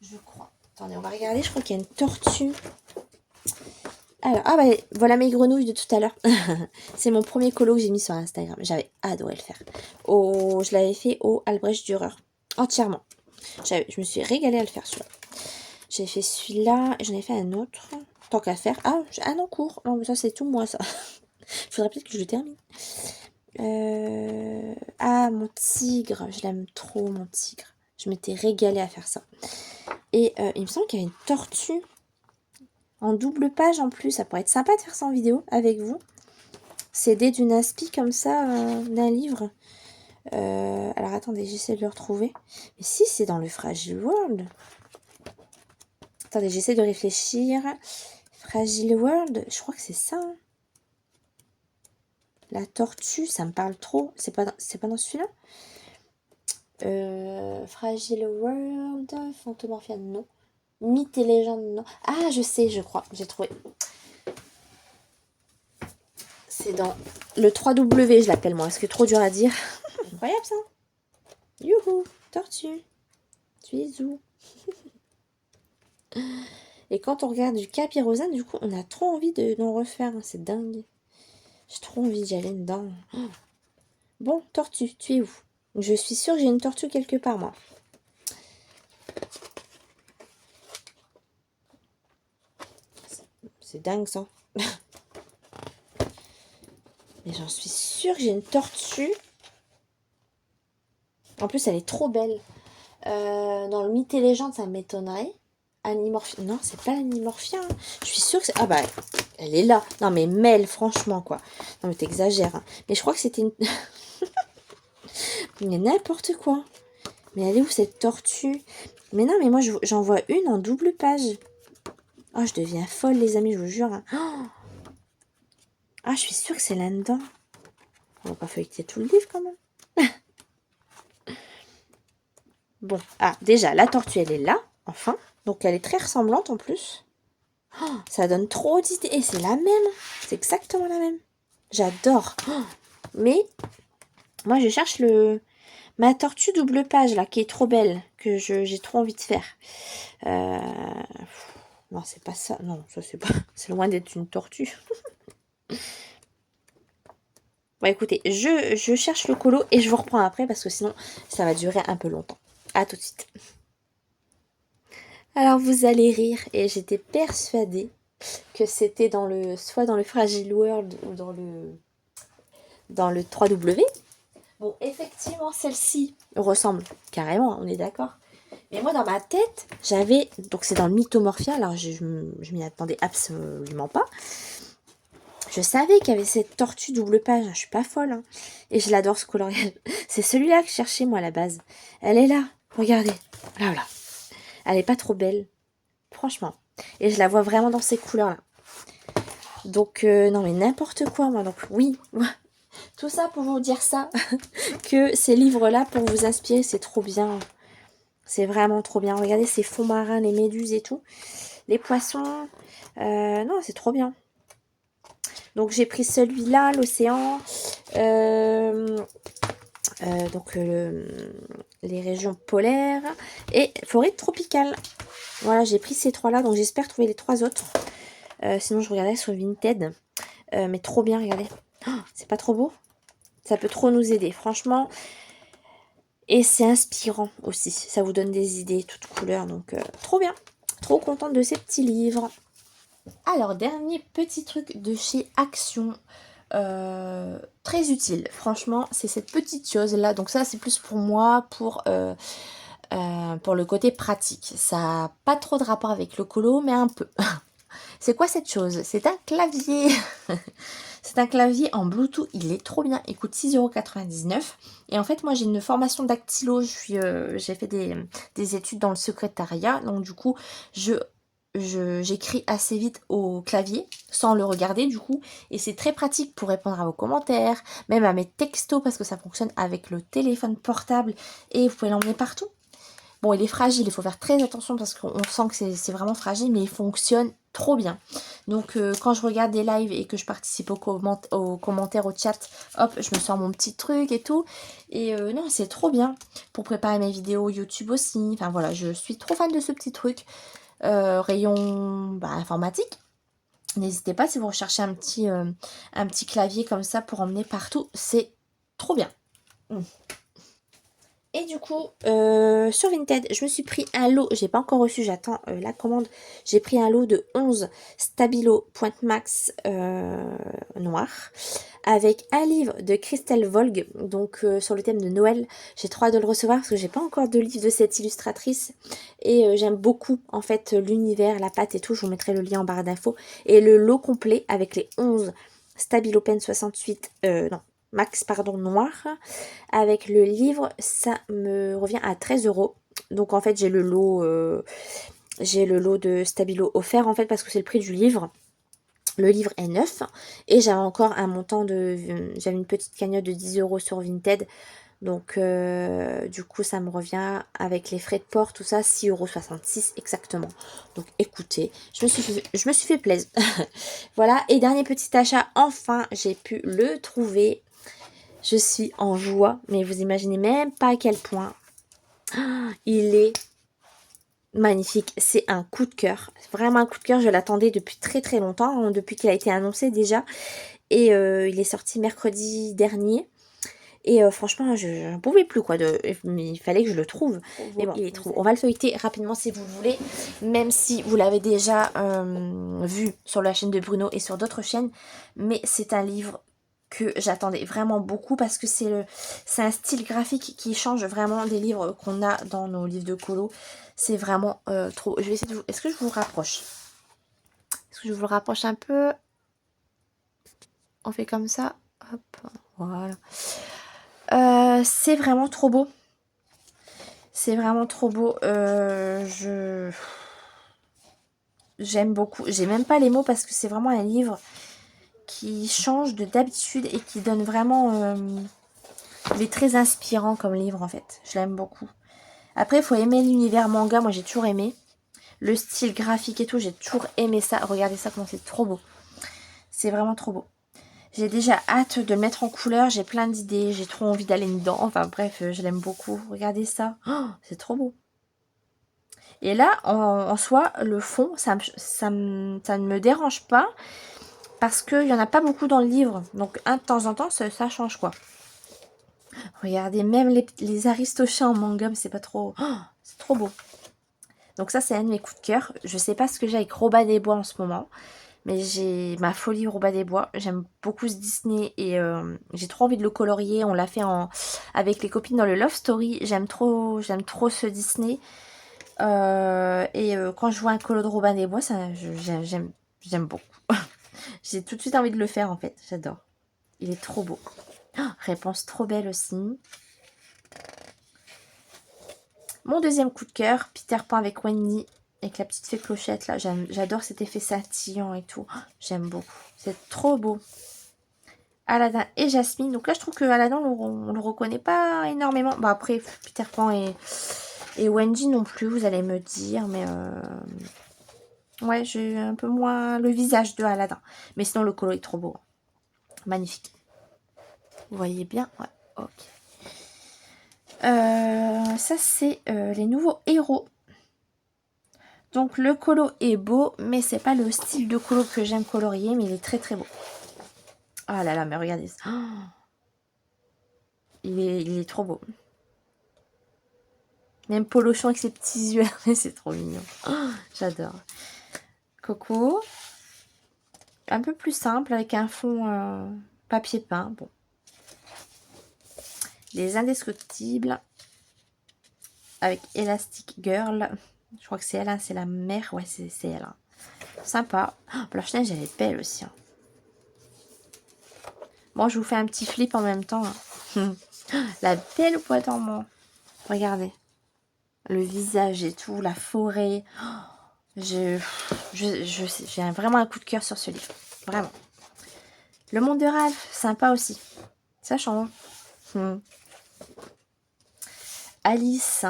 Je crois. Attendez, on va regarder. Je crois qu'il y a une tortue. Alors, ah bah voilà mes grenouilles de tout à l'heure. C'est mon premier colo que j'ai mis sur Instagram. J'avais adoré le faire. Je l'avais fait au Albrecht Dürer. Entièrement. Je me suis régalée à le faire celui-là. J'ai fait celui-là. J'en ai fait un autre. Tant qu'à faire. Ah, un en cours. Non, mais ça c'est tout moi ça. Il faudrait peut-être que je le termine. Ah, mon tigre. Je l'aime trop, mon tigre. Je m'étais régalée à faire ça. Et il me semble qu'il y a une tortue. En double page en plus, ça pourrait être sympa de faire ça en vidéo avec vous. CD d'une inspi comme ça, d'un livre. Alors attendez, j'essaie de le retrouver. Mais si, c'est dans le Fragile World. Attendez, j'essaie de réfléchir. Fragile World, je crois que c'est ça. Hein. La tortue, ça me parle trop. C'est pas dans celui-là. Fragile World, Fantomorphia, non. Mythes et légendes, non. Ah, je sais, je crois, j'ai trouvé. C'est dans le 3W, je l'appelle moi, parce que trop dur à dire. Incroyable ça. Youhou, tortue. Tu es où? Et quand on regarde du Capirosin, du coup, on a trop envie d'en refaire. Hein, c'est dingue. J'ai trop envie d'y aller dedans. Bon, tortue, tu es où? Je suis sûre que j'ai une tortue quelque part, moi. C'est dingue ça. Mais j'en suis sûre que j'ai une tortue. En plus, elle est trop belle. Dans le Mythes et légendes, ça m'étonnerait. Animorphia. Non, c'est pas l'animorphia. Hein. Je suis sûre que c'est... Ah bah, elle est là. Non, mais Mel, franchement, quoi. Non, mais t'exagères. Hein. Mais je crois que c'était une... Mais n'importe quoi. Mais elle est où, cette tortue? Mais non, mais moi, j'en vois une en double page. Oh, je deviens folle, les amis, je vous jure. Hein. Oh, ah, je suis sûre que c'est là-dedans. On va pas feuilleter tout le livre, quand même. Bon, ah, déjà, la tortue, elle est là, enfin. Donc, elle est très ressemblante, en plus. Oh, ça donne trop d'idées. Et c'est la même. C'est exactement la même. J'adore. Oh, mais, moi, je cherche ma tortue double page, là, qui est trop belle. Que j'ai trop envie de faire. Non, c'est pas ça. Non, ça, c'est pas... C'est loin d'être une tortue. Bon, écoutez, je cherche le colo et je vous reprends après parce que sinon, ça va durer un peu longtemps. À tout de suite. Alors, vous allez rire et j'étais persuadée que c'était soit dans le Fragile World ou dans le 3W. Bon, effectivement, celle-ci ressemble carrément, on est d'accord. Mais moi, dans ma tête, j'avais... Donc, c'est dans le Mythomorphia. Alors, je m'y attendais absolument pas. Je savais qu'il y avait cette tortue double page. Je suis pas folle. Hein. Et je l'adore, ce coloriage. C'est celui-là que je cherchais, moi, à la base. Elle est là. Regardez. Là, là. Elle est pas trop belle. Franchement. Et je la vois vraiment dans ces couleurs-là. Donc, non, mais n'importe quoi, moi. Donc, oui. Tout ça pour vous dire ça. Que ces livres-là, pour vous inspirer, c'est trop bien. C'est vraiment trop bien. Regardez ces fonds marins, les méduses et tout. Les poissons. Non, c'est trop bien. Donc, j'ai pris celui-là, l'océan. Donc, les régions polaires. Et forêt tropicale. Voilà, j'ai pris ces trois-là. Donc, j'espère trouver les trois autres. Sinon, je regardais sur Vinted. Mais trop bien, regardez. Oh, c'est pas trop beau? Ça peut trop nous aider, franchement. Et c'est inspirant aussi. Ça vous donne des idées, toutes couleurs. Donc, trop bien. Trop contente de ces petits livres. Alors, dernier petit truc de chez Action. Très utile. Franchement, c'est cette petite chose-là. Donc ça, c'est plus pour moi, pour le côté pratique. Ça n'a pas trop de rapport avec le colo, mais un peu. C'est quoi cette chose? C'est un clavier. C'est un clavier en Bluetooth, il est trop bien, il coûte 6,99 €. Et en fait, moi j'ai une formation dactylo, j'ai fait des études dans le secrétariat, donc du coup, je j'écris assez vite au clavier sans le regarder du coup, et c'est très pratique pour répondre à vos commentaires, même à mes textos parce que ça fonctionne avec le téléphone portable et vous pouvez l'emmener partout. Bon, il est fragile, il faut faire très attention parce qu'on sent que c'est vraiment fragile, mais il fonctionne trop bien. Donc, quand je regarde des lives et que je participe aux commentaires, au chat, hop, je me sors mon petit truc et tout. Et non, c'est trop bien pour préparer mes vidéos YouTube aussi. Enfin, voilà, je suis trop fan de ce petit truc. Rayon informatique. N'hésitez pas si vous recherchez un petit clavier comme ça pour emmener partout. C'est trop bien. Et du coup, sur Vinted, je me suis pris un lot, j'ai pas encore reçu, j'attends la commande. J'ai pris un lot de 11 Stabilo Point Max noirs, avec un livre de Christelle Volg, donc sur le thème de Noël. J'ai trop hâte de le recevoir parce que j'ai pas encore de livre de cette illustratrice. Et j'aime beaucoup en fait l'univers, la pâte et tout, je vous mettrai le lien en barre d'infos. Et le lot complet avec les 11 Stabilo Pen 68, non, Max, pardon, noir, avec le livre, ça me revient à 13 €. Donc en fait, j'ai le lot de Stabilo offert en fait parce que c'est le prix du livre. Le livre est neuf et j'avais encore un montant j'avais une petite cagnotte de 10 € sur Vinted. Donc du coup, ça me revient avec les frais de port, tout ça, 6,66 € exactement. Donc écoutez, je me suis fait plaisir. Voilà, et dernier petit achat, enfin, j'ai pu le trouver. Je suis en joie, mais vous imaginez même pas à quel point il est magnifique. C'est un coup de cœur, vraiment un coup de cœur. Je l'attendais depuis très très longtemps, hein, depuis qu'il a été annoncé déjà. Et il est sorti mercredi dernier. Et franchement, je n'en pouvais plus quoi. Il fallait que je le trouve. Mais bon, il est trop. On va le feuilleter rapidement si vous voulez, même si vous l'avez déjà vu sur la chaîne de Bruno et sur d'autres chaînes. Mais c'est un livre que j'attendais vraiment beaucoup parce que c'est un style graphique qui change vraiment des livres qu'on a dans nos livres de colo. C'est vraiment trop. Je vais essayer de vous... Est-ce que je vous rapproche? Est-ce que je vous le rapproche un peu? On fait comme ça. Hop, voilà. C'est vraiment trop beau. C'est vraiment trop beau. J'aime beaucoup. J'ai même pas les mots parce que c'est vraiment un livre qui change de d'habitude et qui donne vraiment... il est très inspirant comme livre en fait. Je l'aime beaucoup. Après, il faut aimer l'univers manga. Moi, j'ai toujours aimé. Le style graphique et tout, j'ai toujours aimé ça. Regardez ça, comment c'est trop beau. C'est vraiment trop beau. J'ai déjà hâte de le mettre en couleur. J'ai plein d'idées. J'ai trop envie d'aller dedans. Enfin bref, je l'aime beaucoup. Regardez ça. Oh, c'est trop beau. Et là, en soi, le fond, ça ne me dérange pas. Parce qu'il n'y en a pas beaucoup dans le livre. Donc, de temps en temps, ça change quoi. Regardez, même les Aristochats en manga, c'est pas trop... Oh, c'est trop beau. Donc ça, c'est un de mes coups de cœur. Je sais pas ce que j'ai avec Robin des Bois en ce moment. Mais j'ai ma folie Robin des Bois. J'aime beaucoup ce Disney et j'ai trop envie de le colorier. On l'a fait avec les copines dans le Love Story. J'aime trop ce Disney. Quand je vois un colo de Robin des Bois, j'aime beaucoup. J'ai tout de suite envie de le faire en fait. J'adore. Il est trop beau. Oh, réponse trop belle aussi. Mon deuxième coup de cœur, Peter Pan avec Wendy, avec la petite fée clochette là. J'adore cet effet scintillant et tout. Oh, j'aime beaucoup. C'est trop beau. Aladdin et Jasmine. Donc là, je trouve que Aladdin, on le reconnaît pas énormément. Bah après, Peter Pan et Wendy non plus, vous allez me dire. Mais ouais, j'ai un peu moins le visage de Aladdin. Mais sinon, le colo est trop beau. Magnifique. Vous voyez bien? Ouais, ok. Ça, c'est les nouveaux héros. Donc, le colo est beau, mais c'est pas le style de colo que j'aime colorier, mais il est très très beau. Oh là là, mais regardez ça. Oh, il est trop beau. Même Polochon avec ses petits yeux, c'est trop mignon. Oh, j'adore. Coco. Un peu plus simple, avec un fond papier peint. Bon. Les Indestructibles. Avec Elastic Girl. Je crois que c'est elle, hein, c'est la mère. Ouais, c'est elle. Hein. Sympa. Oh, Blanche-Neige, elle est belle aussi. Hein. Bon, je vous fais un petit flip en même temps. Hein. La belle boîte en main. Regardez. Le visage et tout, la forêt. Oh, J'ai vraiment un coup de cœur sur ce livre. Vraiment. Le monde de Ralph, sympa aussi. Ça change. Alice.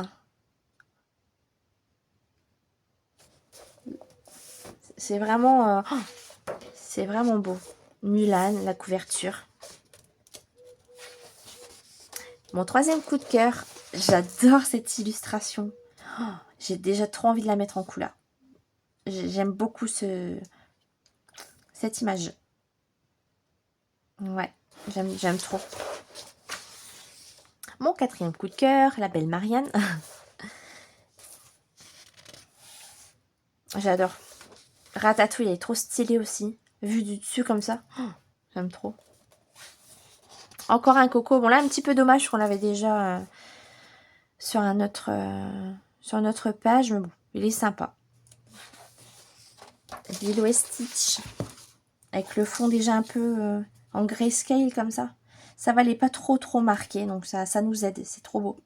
C'est vraiment beau. Mulan, la couverture. Mon troisième coup de cœur, j'adore cette illustration. J'ai déjà trop envie de la mettre en couleur. J'aime beaucoup cette image. Ouais, j'aime trop. Mon quatrième coup de cœur, la belle Marianne. J'adore. Ratatouille, elle est trop stylée aussi. Vue du dessus comme ça. J'aime trop. Encore un Coco. Bon là, un petit peu dommage qu'on l'avait déjà sur notre page. Mais bon, il est sympa. Lilo et Stitch. Avec le fond déjà un peu en grayscale comme ça. Ça va, elle n'est pas trop marqué. Donc ça nous aide. C'est trop beau.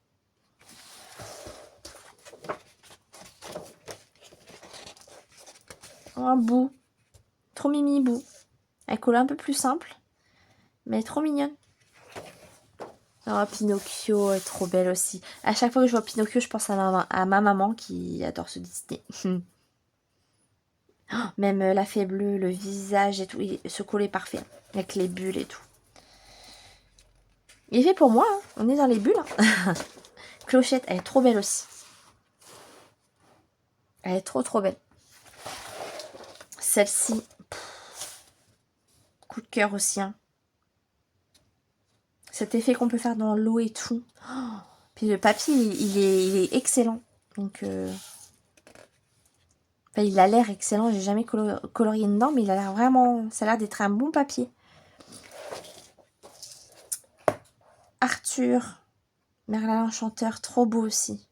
Un Boo. Trop mimi Boo. Elle colle un peu plus simple. Mais elle est trop mignonne. Oh, Pinocchio est trop belle aussi. À chaque fois que je vois Pinocchio, je pense à ma maman qui adore ce Disney. Même la fée bleue, le visage et tout. Ce collet est parfait. Avec les bulles et tout. Il est fait pour moi. Hein. On est dans les bulles. Hein. Clochette, elle est trop belle aussi. Elle est trop belle. Celle-ci. Coup de cœur aussi. Hein. Cet effet qu'on peut faire dans l'eau et tout. Oh, puis le papier, il est excellent. Donc, enfin, il a l'air excellent. J'ai jamais colorié dedans, mais il a l'air vraiment... Ça a l'air d'être un bon papier. Arthur. Merlin l'Enchanteur, trop beau aussi.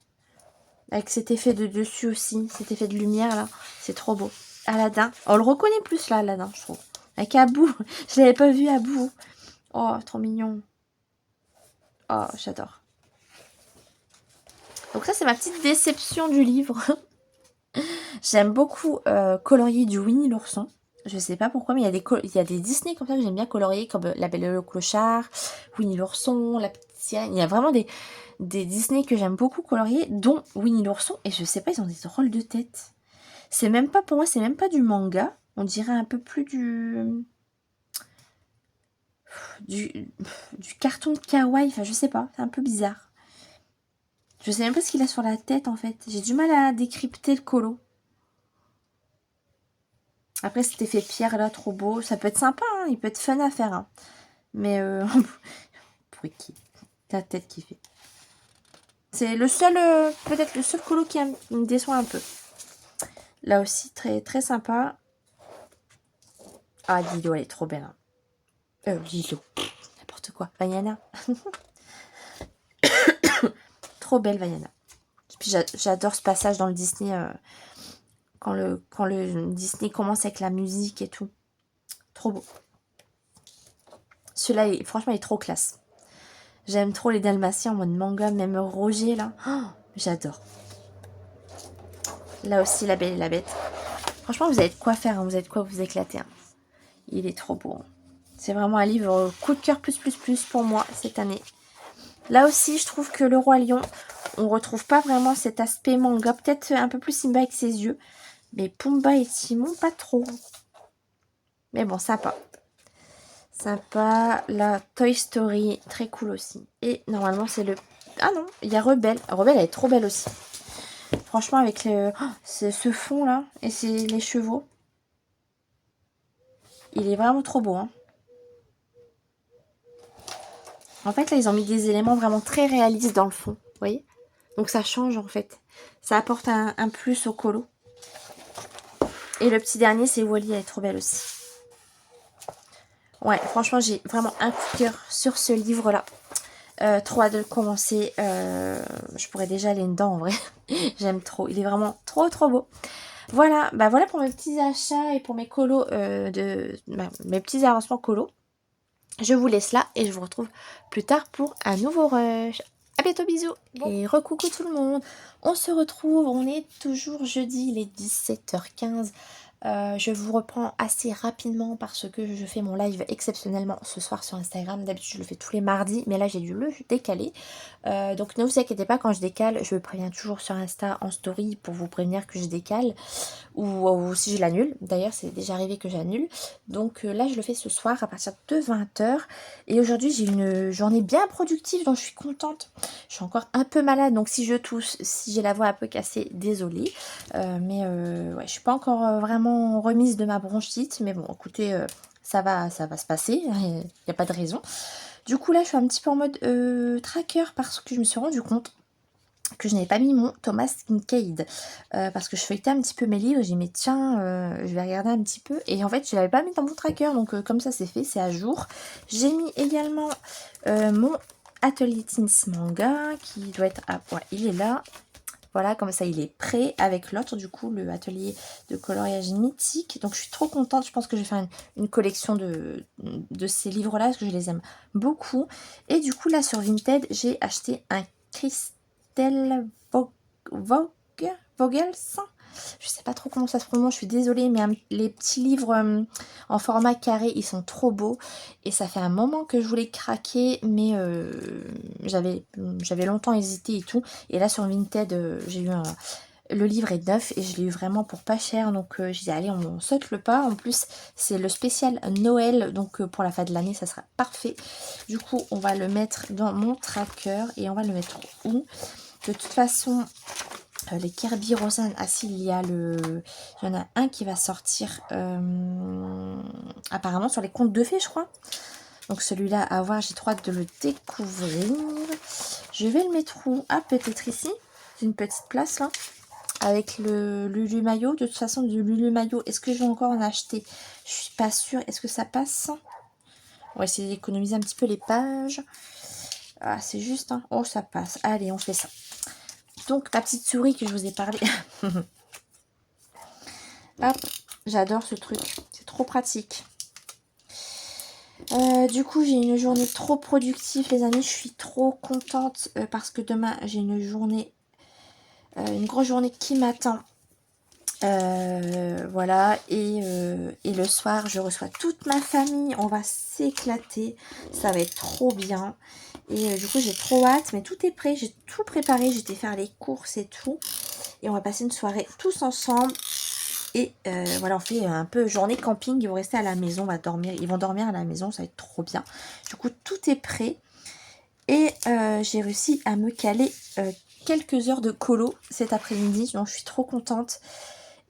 Avec cet effet de dessus aussi. Cet effet de lumière, là. C'est trop beau. Aladdin. On le reconnaît plus, là, Aladdin, je trouve. Avec Abou. Je l'avais pas vu, Abou. Oh, trop mignon. Oh, j'adore. Donc ça, c'est ma petite déception du livre. J'aime beaucoup colorier du Winnie l'ourson. Je sais pas pourquoi, mais il y a des Disney comme ça que j'aime bien colorier, comme La Belle et le Clochard, Winnie l'ourson, La Petite Sirène. Il y a vraiment des Disney que j'aime beaucoup colorier, dont Winnie l'ourson. Et je sais pas, ils ont des drôles de tête. C'est même pas, pour moi, c'est même pas du manga. On dirait un peu plus du carton de kawaii. Enfin, je sais pas, c'est un peu bizarre. Je sais même pas ce qu'il a sur la tête, en fait. J'ai du mal à décrypter le colo. Après, cet effet pierre là, trop beau. Ça peut être sympa, hein, il peut être fun à faire. Hein. Mais pour qui la tête qui fait. C'est le seul, peut-être le seul colo qui me déçoit un peu. Là aussi, très sympa. Ah, Lilo, elle est trop belle. Hein. Lilo, n'importe quoi. Vaiana. Trop belle, Vaiana. Puis j'adore ce passage dans le Disney. Quand le Disney commence avec la musique et tout. Trop beau. Celui-là, franchement, il est trop classe. J'aime trop les Dalmatiens en mode manga, même Roger, là. Oh, j'adore. Là aussi, La Belle et la Bête. Franchement, vous avez de quoi faire, hein. Vous avez de quoi vous éclater. Hein. Il est trop beau. Hein. C'est vraiment un livre coup de cœur plus pour moi cette année. Là aussi, je trouve que Le Roi Lion, on retrouve pas vraiment cet aspect manga. Peut-être un peu plus Simba avec ses yeux. Mais Pumba et Timon, pas trop. Mais bon, sympa. Sympa. La Toy Story, très cool aussi. Et normalement, c'est le... Ah non, il y a Rebelle. Rebelle, elle est trop belle aussi. Franchement, avec ce fond-là et les chevaux. Il est vraiment trop beau. Hein. En fait, là, ils ont mis des éléments vraiment très réalistes dans le fond. Vous voyez? Donc, ça change, en fait. Ça apporte un plus au colo. Et le petit dernier, c'est Wally. Elle est trop belle aussi. Ouais, franchement, j'ai vraiment un coup de cœur sur ce livre-là. Trop hâte de le commencer. Je pourrais déjà aller dedans, en vrai. J'aime trop. Il est vraiment trop beau. Voilà, bah voilà pour mes petits achats et pour mes colos mes petits avancements colos. Je vous laisse là et je vous retrouve plus tard pour un nouveau rush. À bientôt, bisous. Bon. Et recoucou tout le monde. On se retrouve, on est toujours jeudi, il est 17h15. Je vous reprends assez rapidement parce que je fais mon live exceptionnellement ce soir sur Instagram. D'habitude je le fais tous les mardis, mais là j'ai dû le décaler. Donc ne vous inquiétez pas, quand je décale, je préviens toujours sur Insta en story pour vous prévenir que je décale. Ou si je l'annule. D'ailleurs c'est déjà arrivé que j'annule. Donc là je le fais ce soir à partir de 20h. Et aujourd'hui j'ai une journée bien productive, donc je suis contente. Je suis encore un peu malade, donc si je tousse, si j'ai la voix un peu cassée, désolée. Ouais, je suis pas encore vraiment remise de ma bronchite, mais bon, écoutez, ça va se passer, il n'y a pas de raison. Du coup, là, je suis un petit peu en mode tracker parce que je me suis rendu compte que je n'avais pas mis mon Thomas Kincaid parce que je feuilletais un petit peu mes livres. J'ai dit, mais tiens, je vais regarder un petit peu. Et en fait, je ne l'avais pas mis dans mon tracker, donc comme ça, c'est fait, c'est à jour. J'ai mis également mon atelier Teens Manga qui doit être... Ah, ouais, il est là. Voilà, comme ça, il est prêt avec l'autre, du coup, le atelier de coloriage mythique. Donc, je suis trop contente. Je pense que je vais faire une collection de ces livres-là, parce que je les aime beaucoup. Et du coup, là, sur Vinted, j'ai acheté un Christelle Vogels. Je sais pas trop comment ça se prononce, je suis désolée, mais les petits livres en format carré, ils sont trop beaux. Et ça fait un moment que je voulais craquer, mais j'avais longtemps hésité et tout. Et là sur Vinted, j'ai eu le livre est neuf et je l'ai eu vraiment pour pas cher. Donc j'ai dit allez, on saute le pas. En plus c'est le spécial Noël, donc pour la fin de l'année ça sera parfait. Du coup on va le mettre dans mon tracker et on va le mettre où? De toute façon... les Kirby Rosen, ah si, il y en a un qui va sortir apparemment sur les contes de fées, je crois. Donc celui-là, à voir, j'ai trop hâte de le découvrir. Je vais le mettre où? Ah, peut-être ici, une petite place là, avec le Lulu Maillot. De toute façon, du Lulu Maillot, est-ce que je vais encore en acheter? Je suis pas sûre. Est-ce que ça passe? On va essayer d'économiser un petit peu les pages. Ah, c'est juste, hein. Oh, ça passe. Allez, on fait ça. Donc, ma petite souris que je vous ai parlé. Hop, j'adore ce truc. C'est trop pratique. Du coup, j'ai une journée trop productive, les amis. Je suis trop contente parce que demain, j'ai une journée, une grosse journée qui m'attend. Voilà. Et le soir, je reçois toute ma famille. On va s'éclater. Ça va être trop bien. Et du coup, j'ai trop hâte. Mais tout est prêt. J'ai tout préparé. J'étais faire les courses et tout. Et on va passer une soirée tous ensemble. Et voilà, on fait un peu journée camping. Ils vont rester à la maison, on va dormir. Ils vont dormir à la maison, ça va être trop bien. Du coup, tout est prêt. Et j'ai réussi à me caler quelques heures de colo cet après-midi. Donc, je suis trop contente.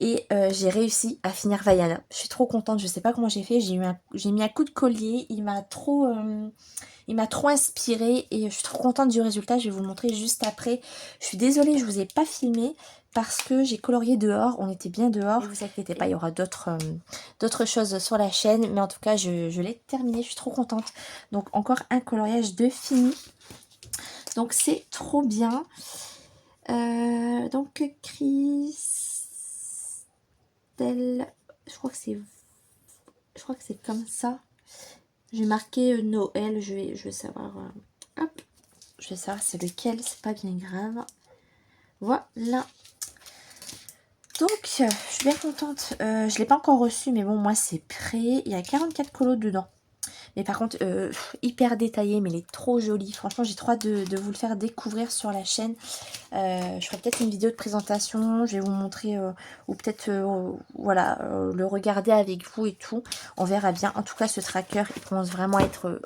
Et j'ai réussi à finir Vaiana. Je suis trop contente. Je sais pas comment j'ai fait. J'ai mis un coup de collier. Il m'a trop inspiré. Et je suis trop contente du résultat. Je vais vous le montrer juste après. Je suis désolée, je vous ai pas filmé. Parce que j'ai colorié dehors, on était bien dehors. Ne vous inquiétez pas, il y aura d'autres choses sur la chaîne. Mais en tout cas, je l'ai terminé, je suis trop contente. Donc encore un coloriage de fini. Donc c'est trop bien. Donc Christelle, je crois que c'est comme ça. J'ai marqué Noël, je vais savoir. Hop, je vais savoir c'est lequel, c'est pas bien grave. Voilà. Donc, je suis bien contente. Je ne l'ai pas encore reçu, mais bon, moi, c'est prêt. Il y a 44 colos dedans. Mais par contre, hyper détaillé, mais il est trop joli. Franchement, j'ai trop hâte de vous le faire découvrir sur la chaîne. Je ferai peut-être une vidéo de présentation. Je vais vous montrer, ou peut-être, voilà, le regarder avec vous et tout. On verra bien. En tout cas, ce tracker, il commence vraiment à être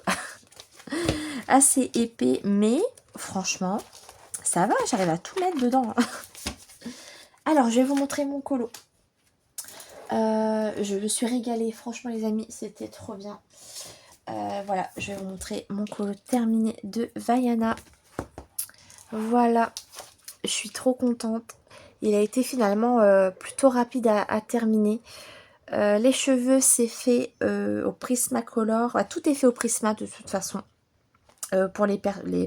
assez épais. Mais, franchement, ça va. J'arrive à tout mettre dedans. Alors, je vais vous montrer mon colo. Je me suis régalée. Franchement, les amis, c'était trop bien. Voilà, je vais vous montrer mon colo terminé de Vaiana. Voilà, je suis trop contente. Il a été finalement plutôt rapide à terminer. Les cheveux, c'est fait au Prismacolor. Enfin, tout est fait au Prisma de toute façon pour les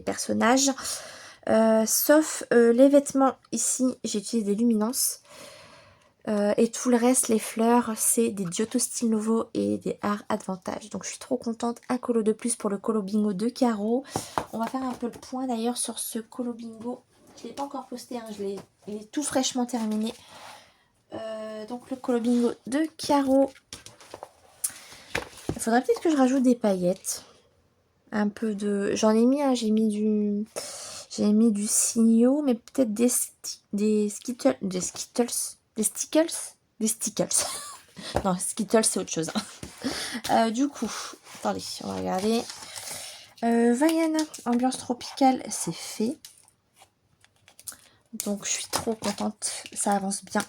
personnages. Sauf les vêtements, ici j'ai utilisé des luminances. Et tout le reste, les fleurs, c'est des Giotto Style Nouveau et des Art Advantage. Donc je suis trop contente. Un colo de plus pour le colo bingo de Caro. On va faire un peu le point d'ailleurs sur ce colo bingo. Je ne l'ai pas encore posté, hein, il est tout fraîchement terminé. Donc le colo bingo de Caro. Il faudrait peut-être que je rajoute des paillettes. Un peu de... J'en ai mis, hein, j'ai mis du Signo, mais peut-être des Skittles. Non, Skittles, c'est autre chose. Du coup, attendez, on va regarder. Vaiana, ambiance tropicale, c'est fait. Donc, je suis trop contente. Ça avance bien.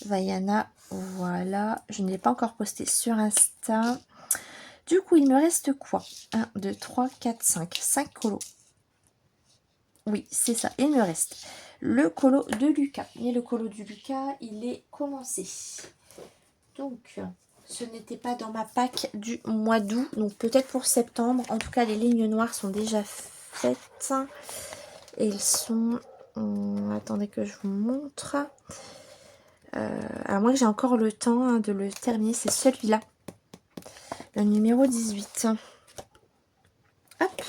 Vaiana, voilà. Je ne l'ai pas encore posté sur Insta. Du coup, il me reste quoi? 1, 2, 3, 4, 5. 5 colos. Oui, c'est ça. Il me reste le colo de Lucas. Et le colo du Lucas, il est commencé. Donc, ce n'était pas dans ma pack du mois d'août. Donc, peut-être pour septembre. En tout cas, les lignes noires sont déjà faites. Et ils sont... attendez que je vous montre. À moins que j'ai encore le temps, hein, de le terminer. C'est celui-là. Le numéro 18. Hop.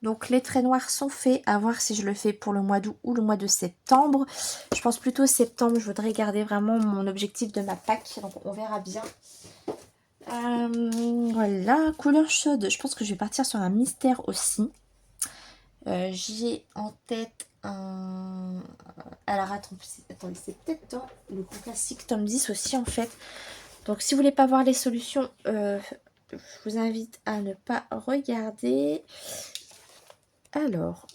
Donc les traits noirs sont faits, à voir si je le fais pour le mois d'août ou le mois de septembre. Je pense plutôt septembre, je voudrais garder vraiment mon objectif de ma pack, donc on verra bien. Voilà, couleur chaude, je pense que je vais partir sur un mystère aussi. J'ai en tête un... Alors attendez, c'est peut-être dans le Grand Classique tome 10 aussi en fait. Donc si vous voulez pas voir les solutions, je vous invite à ne pas regarder. Alors,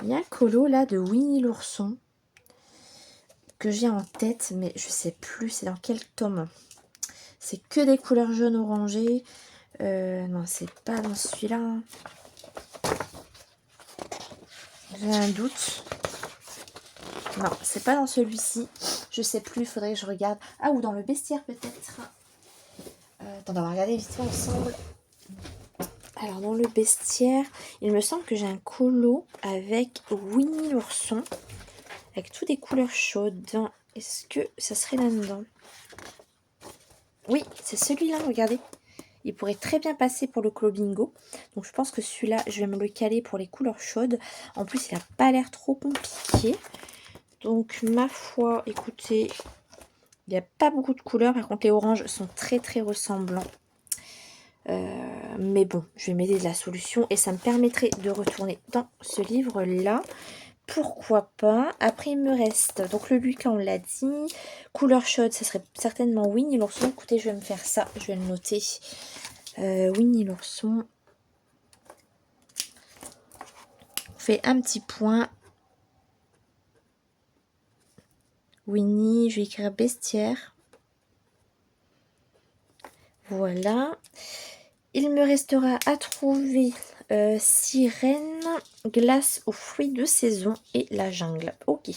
il y a un colo là de Winnie l'ourson que j'ai en tête, mais je sais plus c'est dans quel tome. C'est que des couleurs jaunes orangées. Non, c'est pas dans celui-là. J'ai un doute. Non, c'est pas dans celui-ci. Je sais plus, il faudrait que je regarde. Ah, ou dans le bestiaire peut-être. Attends, on va regarder vite fait ensemble. Alors, dans le bestiaire, il me semble que j'ai un colo avec Winnie l'ourson. Avec toutes des couleurs chaudes. Est-ce que ça serait là-dedans? Oui, c'est celui-là, regardez. Il pourrait très bien passer pour le colo bingo. Donc je pense que celui-là, je vais me le caler pour les couleurs chaudes. En plus, il n'a pas l'air trop compliqué. Donc ma foi, écoutez, il n'y a pas beaucoup de couleurs. Par contre, les oranges sont très très ressemblants. Mais bon, je vais m'aider de la solution. Et ça me permettrait de retourner dans ce livre-là. Pourquoi pas. Après, il me reste donc le Lucas, on l'a dit. Couleur chaude, ça serait certainement Winnie l'ourson. Écoutez, je vais me faire ça. Je vais le noter. Winnie l'ourson. On fait un petit point. Winnie, je vais écrire bestiaire. Voilà. Il me restera à trouver sirène, glace aux fruits de saison et la jungle. Ok.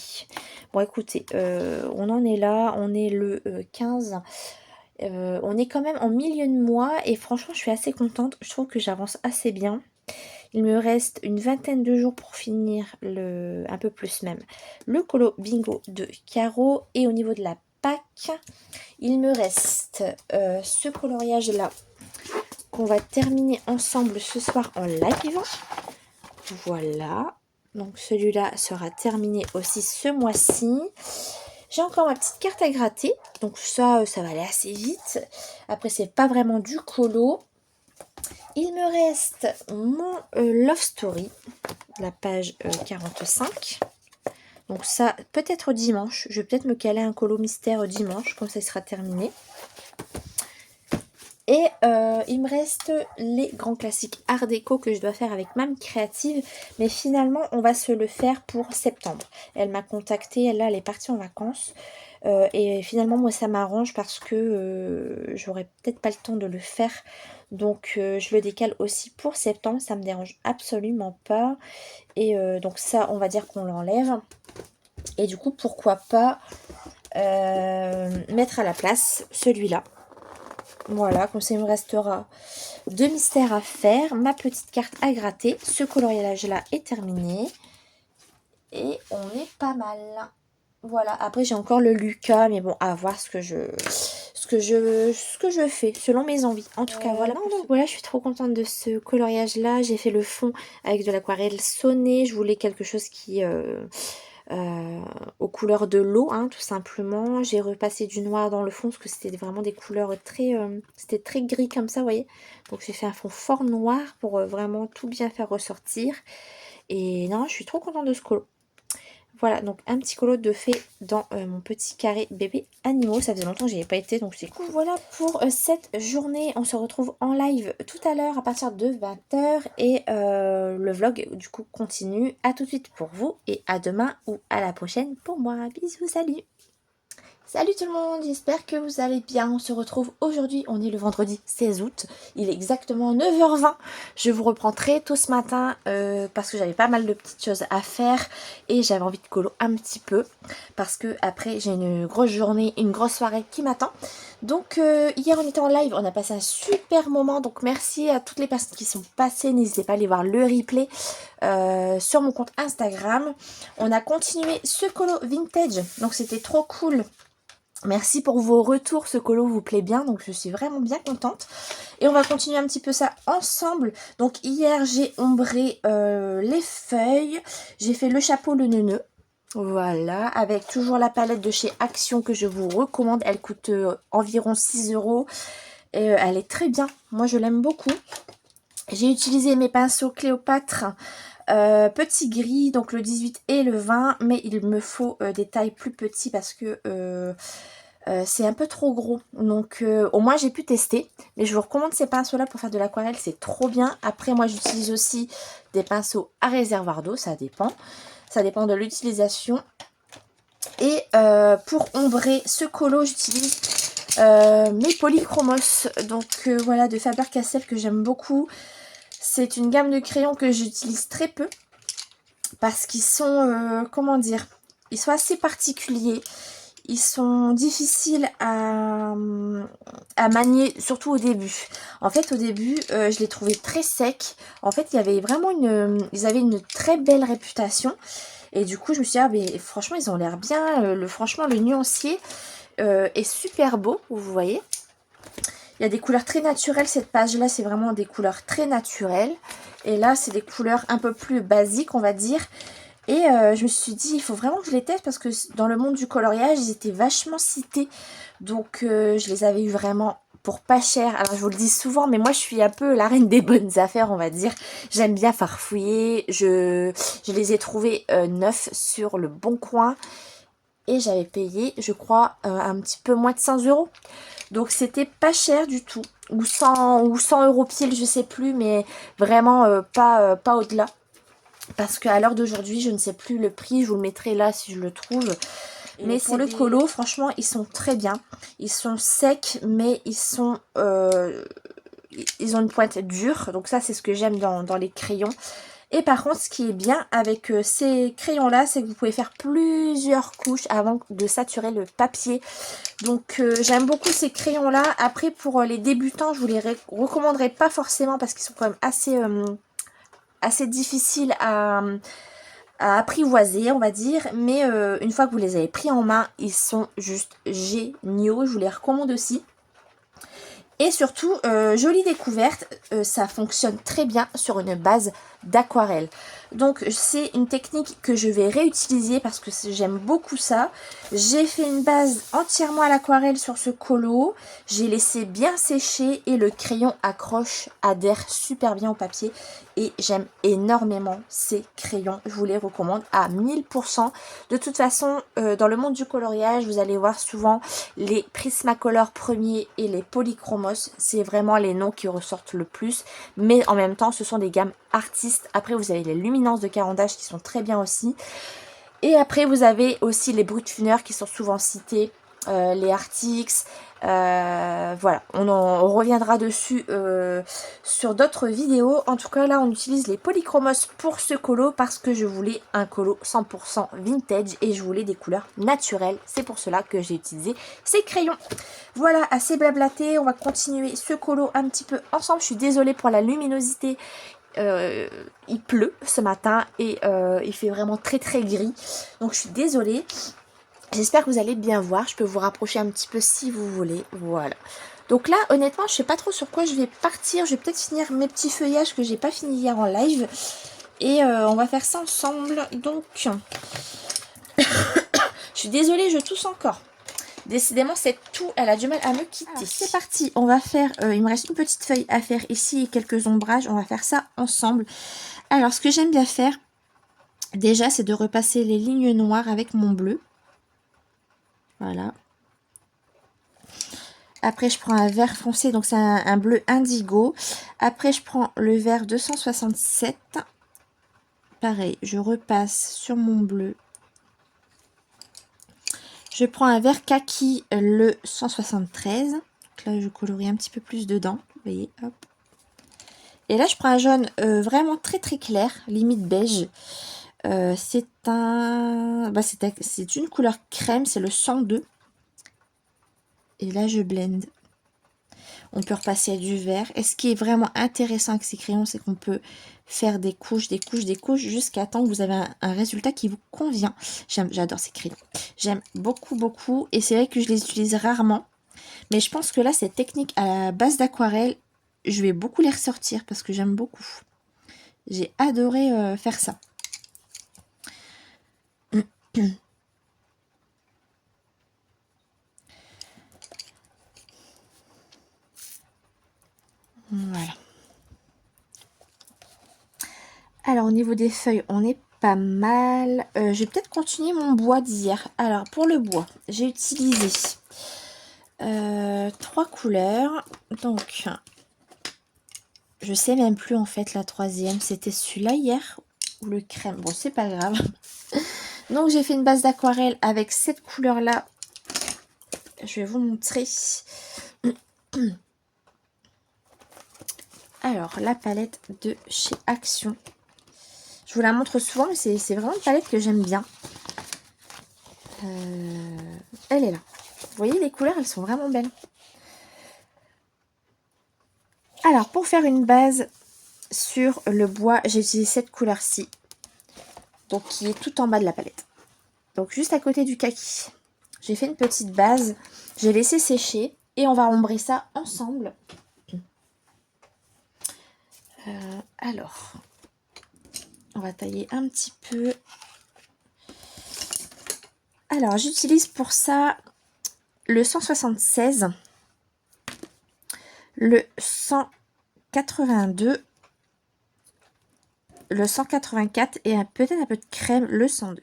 Bon, écoutez, on en est là. On est le 15. On est quand même en milieu de mois et franchement, je suis assez contente. Je trouve que j'avance assez bien. Il me reste une vingtaine de jours pour finir un peu plus même, le colo bingo de Caro. Et au niveau de la pack, il me reste ce coloriage-là qu'on va terminer ensemble ce soir en live. Voilà. Donc celui-là sera terminé aussi ce mois-ci. J'ai encore ma petite carte à gratter. Donc ça va aller assez vite. Après, c'est pas vraiment du colo. Il me reste mon Love Story, la page 45. Donc ça, peut-être dimanche. Je vais peut-être me caler un colo mystère dimanche, comme ça il sera terminé. Et il me reste les grands classiques Art Déco que je dois faire avec Mam Créative. Mais finalement, on va se le faire pour septembre. Elle m'a contactée, elle est partie en vacances. Et finalement, moi, ça m'arrange parce que j'aurai peut-être pas le temps de le faire. Donc, je le décale aussi pour septembre. Ça me dérange absolument pas. Et donc ça, on va dire qu'on l'enlève. Et du coup, pourquoi pas mettre à la place celui-là. Voilà, comme ça il me restera 2 mystères à faire, ma petite carte à gratter. Ce coloriage là est terminé. Et on est pas mal. Voilà, après j'ai encore le Lucas, mais bon, à voir ce que je fais, selon mes envies. En tout cas, voilà. Non, donc voilà, je suis trop contente de ce coloriage-là. J'ai fait le fond avec de l'aquarelle sonnée. Je voulais quelque chose qui... aux couleurs de l'eau, hein, tout simplement. J'ai repassé du noir dans le fond, parce que c'était vraiment des couleurs très... c'était très gris comme ça, vous voyez. Donc j'ai fait un fond fort noir pour vraiment tout bien faire ressortir. Et non, je suis trop contente de ce colo. Voilà, donc un petit colo de fait dans mon petit carré bébé animaux. Ça faisait longtemps que j'y ai pas été, donc c'est cool. Voilà pour cette journée. On se retrouve en live tout à l'heure à partir de 20 h. Et le vlog, du coup, continue. À tout de suite pour vous et à demain ou à la prochaine pour moi. Bisous, salut! Salut tout le monde, j'espère que vous allez bien. On se retrouve aujourd'hui, on est le vendredi 16 août. Il est exactement 9h20. Je vous reprends très tôt ce matin parce que j'avais pas mal de petites choses à faire et j'avais envie de colo un petit peu parce que après j'ai une grosse journée, une grosse soirée qui m'attend. Donc hier on était en live, on a passé un super moment. Donc merci à toutes les personnes qui sont passées. N'hésitez pas à aller voir le replay sur mon compte Instagram. On a continué ce colo vintage, donc c'était trop cool. Merci pour vos retours, ce colo vous plaît bien, donc je suis vraiment bien contente. Et on va continuer un petit peu ça ensemble. Donc hier j'ai ombré les feuilles, j'ai fait le chapeau, le nœud. Voilà, avec toujours la palette de chez Action que je vous recommande. Elle coûte environ 6 €. Et elle est très bien, moi je l'aime beaucoup. J'ai utilisé mes pinceaux Cléopâtre. Petit gris, donc le 18 et le 20, mais il me faut des tailles plus petits parce que c'est un peu trop gros. Donc au moins j'ai pu tester, mais je vous recommande ces pinceaux là pour faire de l'aquarelle, c'est trop bien. Après moi j'utilise aussi des pinceaux à réservoir d'eau, ça dépend de l'utilisation. Et pour ombrer ce colo j'utilise mes polychromos, donc voilà, de Faber-Castell, que j'aime beaucoup. C'est une gamme de crayons que j'utilise très peu parce qu'ils sont, comment dire, ils sont assez particuliers. Ils sont difficiles à manier, surtout au début. En fait, au début, je les trouvais très secs. En fait, il y avait vraiment ils avaient une très belle réputation. Et du coup, je me suis dit, ah, mais franchement, ils ont l'air bien. Franchement, le nuancier est super beau, vous voyez. Il y a des couleurs très naturelles. Cette page-là, c'est vraiment des couleurs très naturelles. Et là, c'est des couleurs un peu plus basiques, on va dire. Et je me suis dit, il faut vraiment que je les teste parce que dans le monde du coloriage, ils étaient vachement cités. Donc, je les avais eu vraiment pour pas cher. Alors, je vous le dis souvent, mais moi, je suis un peu la reine des bonnes affaires, on va dire. J'aime bien farfouiller. Je les ai trouvés neufs sur le Bon Coin. Et j'avais payé, je crois, un petit peu moins de 100 €. Donc, c'était pas cher du tout. Ou 100 € pile, je sais plus, mais vraiment pas au-delà. Parce qu'à l'heure d'aujourd'hui, je ne sais plus le prix. Je vous le mettrai là si je le trouve. Mais pour le colo, franchement, ils sont très bien. Ils sont secs, mais ils ont une pointe dure. Donc ça, c'est ce que j'aime dans les crayons. Et par contre, ce qui est bien avec ces crayons-là, c'est que vous pouvez faire plusieurs couches avant de saturer le papier. Donc j'aime beaucoup ces crayons-là. Après, pour les débutants, je vous les recommanderais pas forcément parce qu'ils sont quand même assez difficiles à apprivoiser, on va dire. Mais une fois que vous les avez pris en main, ils sont juste géniaux. Je vous les recommande aussi. Et surtout, jolie découverte, ça fonctionne très bien sur une base d'aquarelle. Donc c'est une technique que je vais réutiliser parce que j'aime beaucoup ça. J'ai fait une base entièrement à l'aquarelle sur ce colo. J'ai laissé bien sécher et le crayon accroche, adhère super bien au papier. Et j'aime énormément ces crayons. Je vous les recommande à 1000%. De toute façon, dans le monde du coloriage, vous allez voir souvent les Prismacolor premiers et les Polychromos. C'est vraiment les noms qui ressortent le plus. Mais en même temps, ce sont des gammes artistes. Après, vous avez les luminances de Caran d'Ache qui sont très bien aussi. Et après, vous avez aussi les Brutfuner qui sont souvent cités. Les Artix, voilà, on reviendra dessus sur d'autres vidéos. En tout cas là on utilise les Polychromos pour ce colo parce que je voulais un colo 100% vintage et je voulais des couleurs naturelles. C'est pour cela que j'ai utilisé ces crayons. Voilà, assez blablaté, on va continuer ce colo un petit peu ensemble. Je suis désolée pour la luminosité. Il pleut ce matin et il fait vraiment très très gris, donc je suis désolée. J'espère que vous allez bien voir. Je peux vous rapprocher un petit peu si vous voulez. Voilà. Donc là, honnêtement, je sais pas trop sur quoi je vais partir. Je vais peut-être finir mes petits feuillages que j'ai pas fini hier en live. Et on va faire ça ensemble. Donc, je suis désolée, je tousse encore. Décidément, cette toux, elle a du mal à me quitter. C'est parti, on va faire, il me reste une petite feuille à faire ici et quelques ombrages. On va faire ça ensemble. Alors, ce que j'aime bien faire, déjà, c'est de repasser les lignes noires avec mon bleu. Voilà. Après, je prends un vert foncé, donc c'est un bleu indigo. Après, je prends le vert 267. Pareil, je repasse sur mon bleu. Je prends un vert kaki, le 173. Donc là, je colorie un petit peu plus dedans. Vous voyez, hop. Et là, je prends un jaune vraiment très très clair, limite beige. C'est une couleur crème, c'est le 102. Et là, je blende. On peut repasser à du vert. Et ce qui est vraiment intéressant avec ces crayons, c'est qu'on peut faire des couches, des couches, des couches, jusqu'à temps que vous avez un résultat qui vous convient. J'adore ces crayons. J'aime beaucoup, beaucoup. Et c'est vrai que je les utilise rarement. Mais je pense que là, cette technique à base d'aquarelle, je vais beaucoup les ressortir parce que j'aime beaucoup. J'ai adoré faire ça. Voilà. Alors, au niveau des feuilles, on est pas mal. Je vais peut-être continuer mon bois d'hier. Alors, pour le bois, j'ai utilisé 3 couleurs. Donc, je sais même plus en fait la troisième. C'était celui-là hier ou le crème. Bon, c'est pas grave. Donc, j'ai fait une base d'aquarelle avec cette couleur-là. Je vais vous montrer. Alors, la palette de chez Action. Je vous la montre souvent, mais c'est vraiment une palette que j'aime bien. Elle est là. Vous voyez, les couleurs, elles sont vraiment belles. Alors, pour faire une base sur le bois, j'ai utilisé cette couleur-ci. Donc, qui est tout en bas de la palette. Donc, juste à côté du kaki. J'ai fait une petite base. J'ai laissé sécher. Et on va ombrer ça ensemble. Alors, on va tailler un petit peu. Alors, j'utilise pour ça le 176, le 182, le 184 et peut-être un peu de crème, le 102.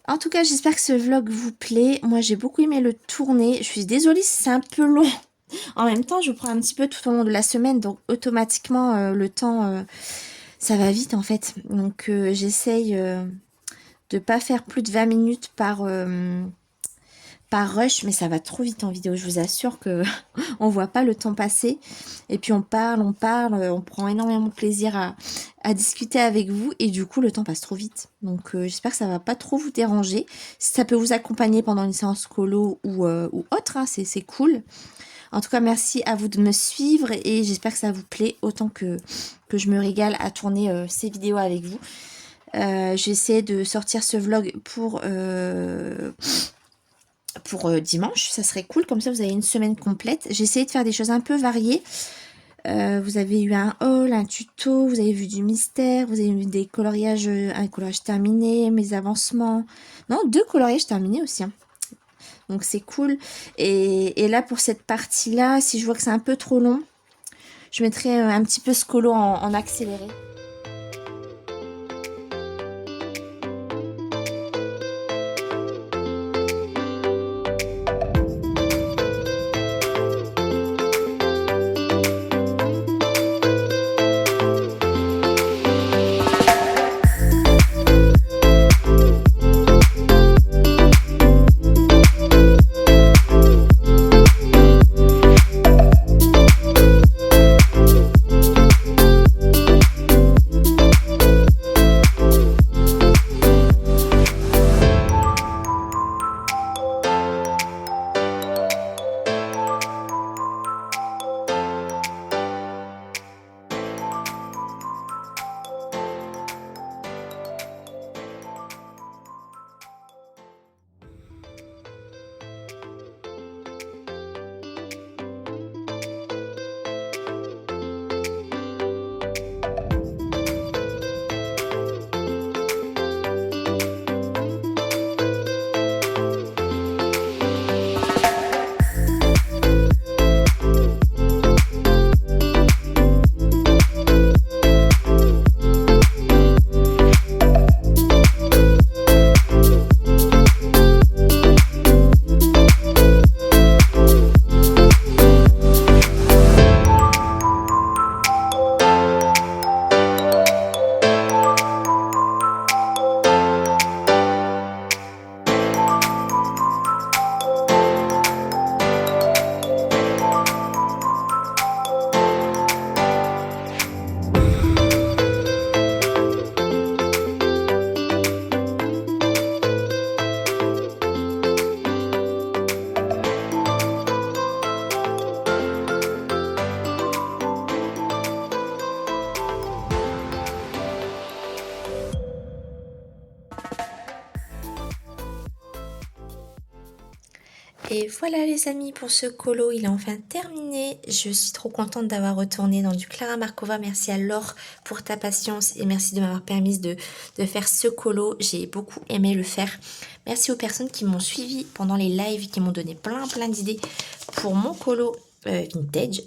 En tout cas, j'espère que ce vlog vous plaît. Moi, j'ai beaucoup aimé le tourner. Je suis désolée si c'est un peu long. En même temps, je prends un petit peu tout au long de la semaine. Donc, automatiquement, le temps, ça va vite en fait. Donc, j'essaye de pas faire plus de 20 minutes par rush. Mais ça va trop vite en vidéo. Je vous assure que on voit pas le temps passer. Et puis, on parle. On prend énormément de plaisir à discuter avec vous. Et du coup, le temps passe trop vite. Donc, j'espère que ça va pas trop vous déranger. Si ça peut vous accompagner pendant une séance colo ou autre, hein, c'est cool. En tout cas, merci à vous de me suivre et j'espère que ça vous plaît autant que je me régale à tourner ces vidéos avec vous. J'essaie de sortir ce vlog pour dimanche. Ça serait cool, comme ça vous avez une semaine complète. J'ai essayé de faire des choses un peu variées. Vous avez eu un haul, un tuto, vous avez vu du mystère, vous avez vu des coloriages, un coloriage terminé, mes avancements. Non, 2 coloriages terminés aussi, hein. Donc c'est cool. Et là pour cette partie là, si je vois que c'est un peu trop long, je mettrai un petit peu ce colo en accéléré. Et voilà les amis pour ce colo, il est enfin terminé. Je suis trop contente d'avoir retourné dans du Clara Markova. Merci à Laure pour ta patience et merci de m'avoir permis de faire ce colo. J'ai beaucoup aimé le faire. Merci aux personnes qui m'ont suivi pendant les lives, qui m'ont donné plein d'idées pour mon colo vintage.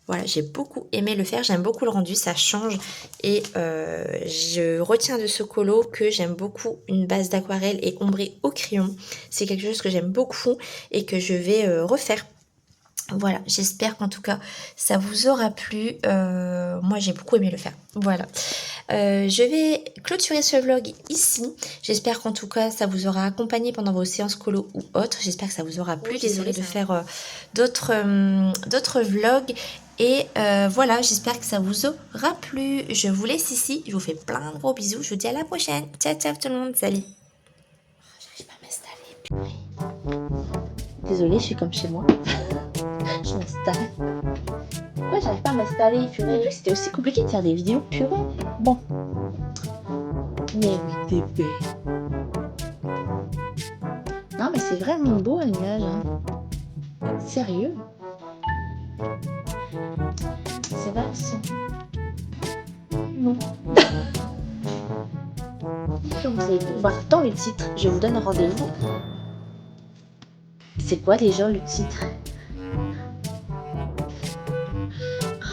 Voilà, j'ai beaucoup aimé le faire, j'aime beaucoup le rendu, ça change et je retiens de ce colo que j'aime beaucoup une base d'aquarelle et ombrée au crayon. C'est quelque chose que j'aime beaucoup et que je vais refaire. Voilà, j'espère qu'en tout cas ça vous aura plu. Moi j'ai beaucoup aimé le faire. Voilà. Je vais clôturer ce vlog ici. J'espère qu'en tout cas ça vous aura accompagné pendant vos séances colo ou autres. J'espère que ça vous aura plu. Oui, désolée de faire d'autres vlogs. Et voilà, j'espère que ça vous aura plu. Je vous laisse ici. Je vous fais plein de gros bisous. Je vous dis à la prochaine. Ciao tout le monde. Salut. J'arrive pas à m'installer. Désolée, je suis comme chez moi. Je m'installe. Pourquoi j'arrive pas à m'installer, purée? C'était aussi compliqué de faire des vidéos, purée. Bon. Mais oui, t'es belle. Non, mais c'est vraiment beau un nuage. Hein. Sérieux. C'est vrai, ça. Non. Comme vous allez voir dans le titre, je vous donne rendez-vous. C'est quoi déjà le titre?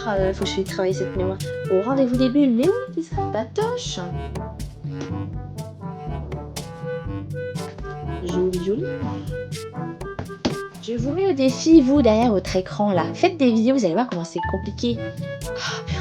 Ah, faut que je vais travailler cette mémoire. Au rendez-vous des bulles, mais oui, c'est ça, patoche. Joli. Je vous mets au défi, vous, derrière votre écran, là. Faites des vidéos, vous allez voir comment c'est compliqué. Oh,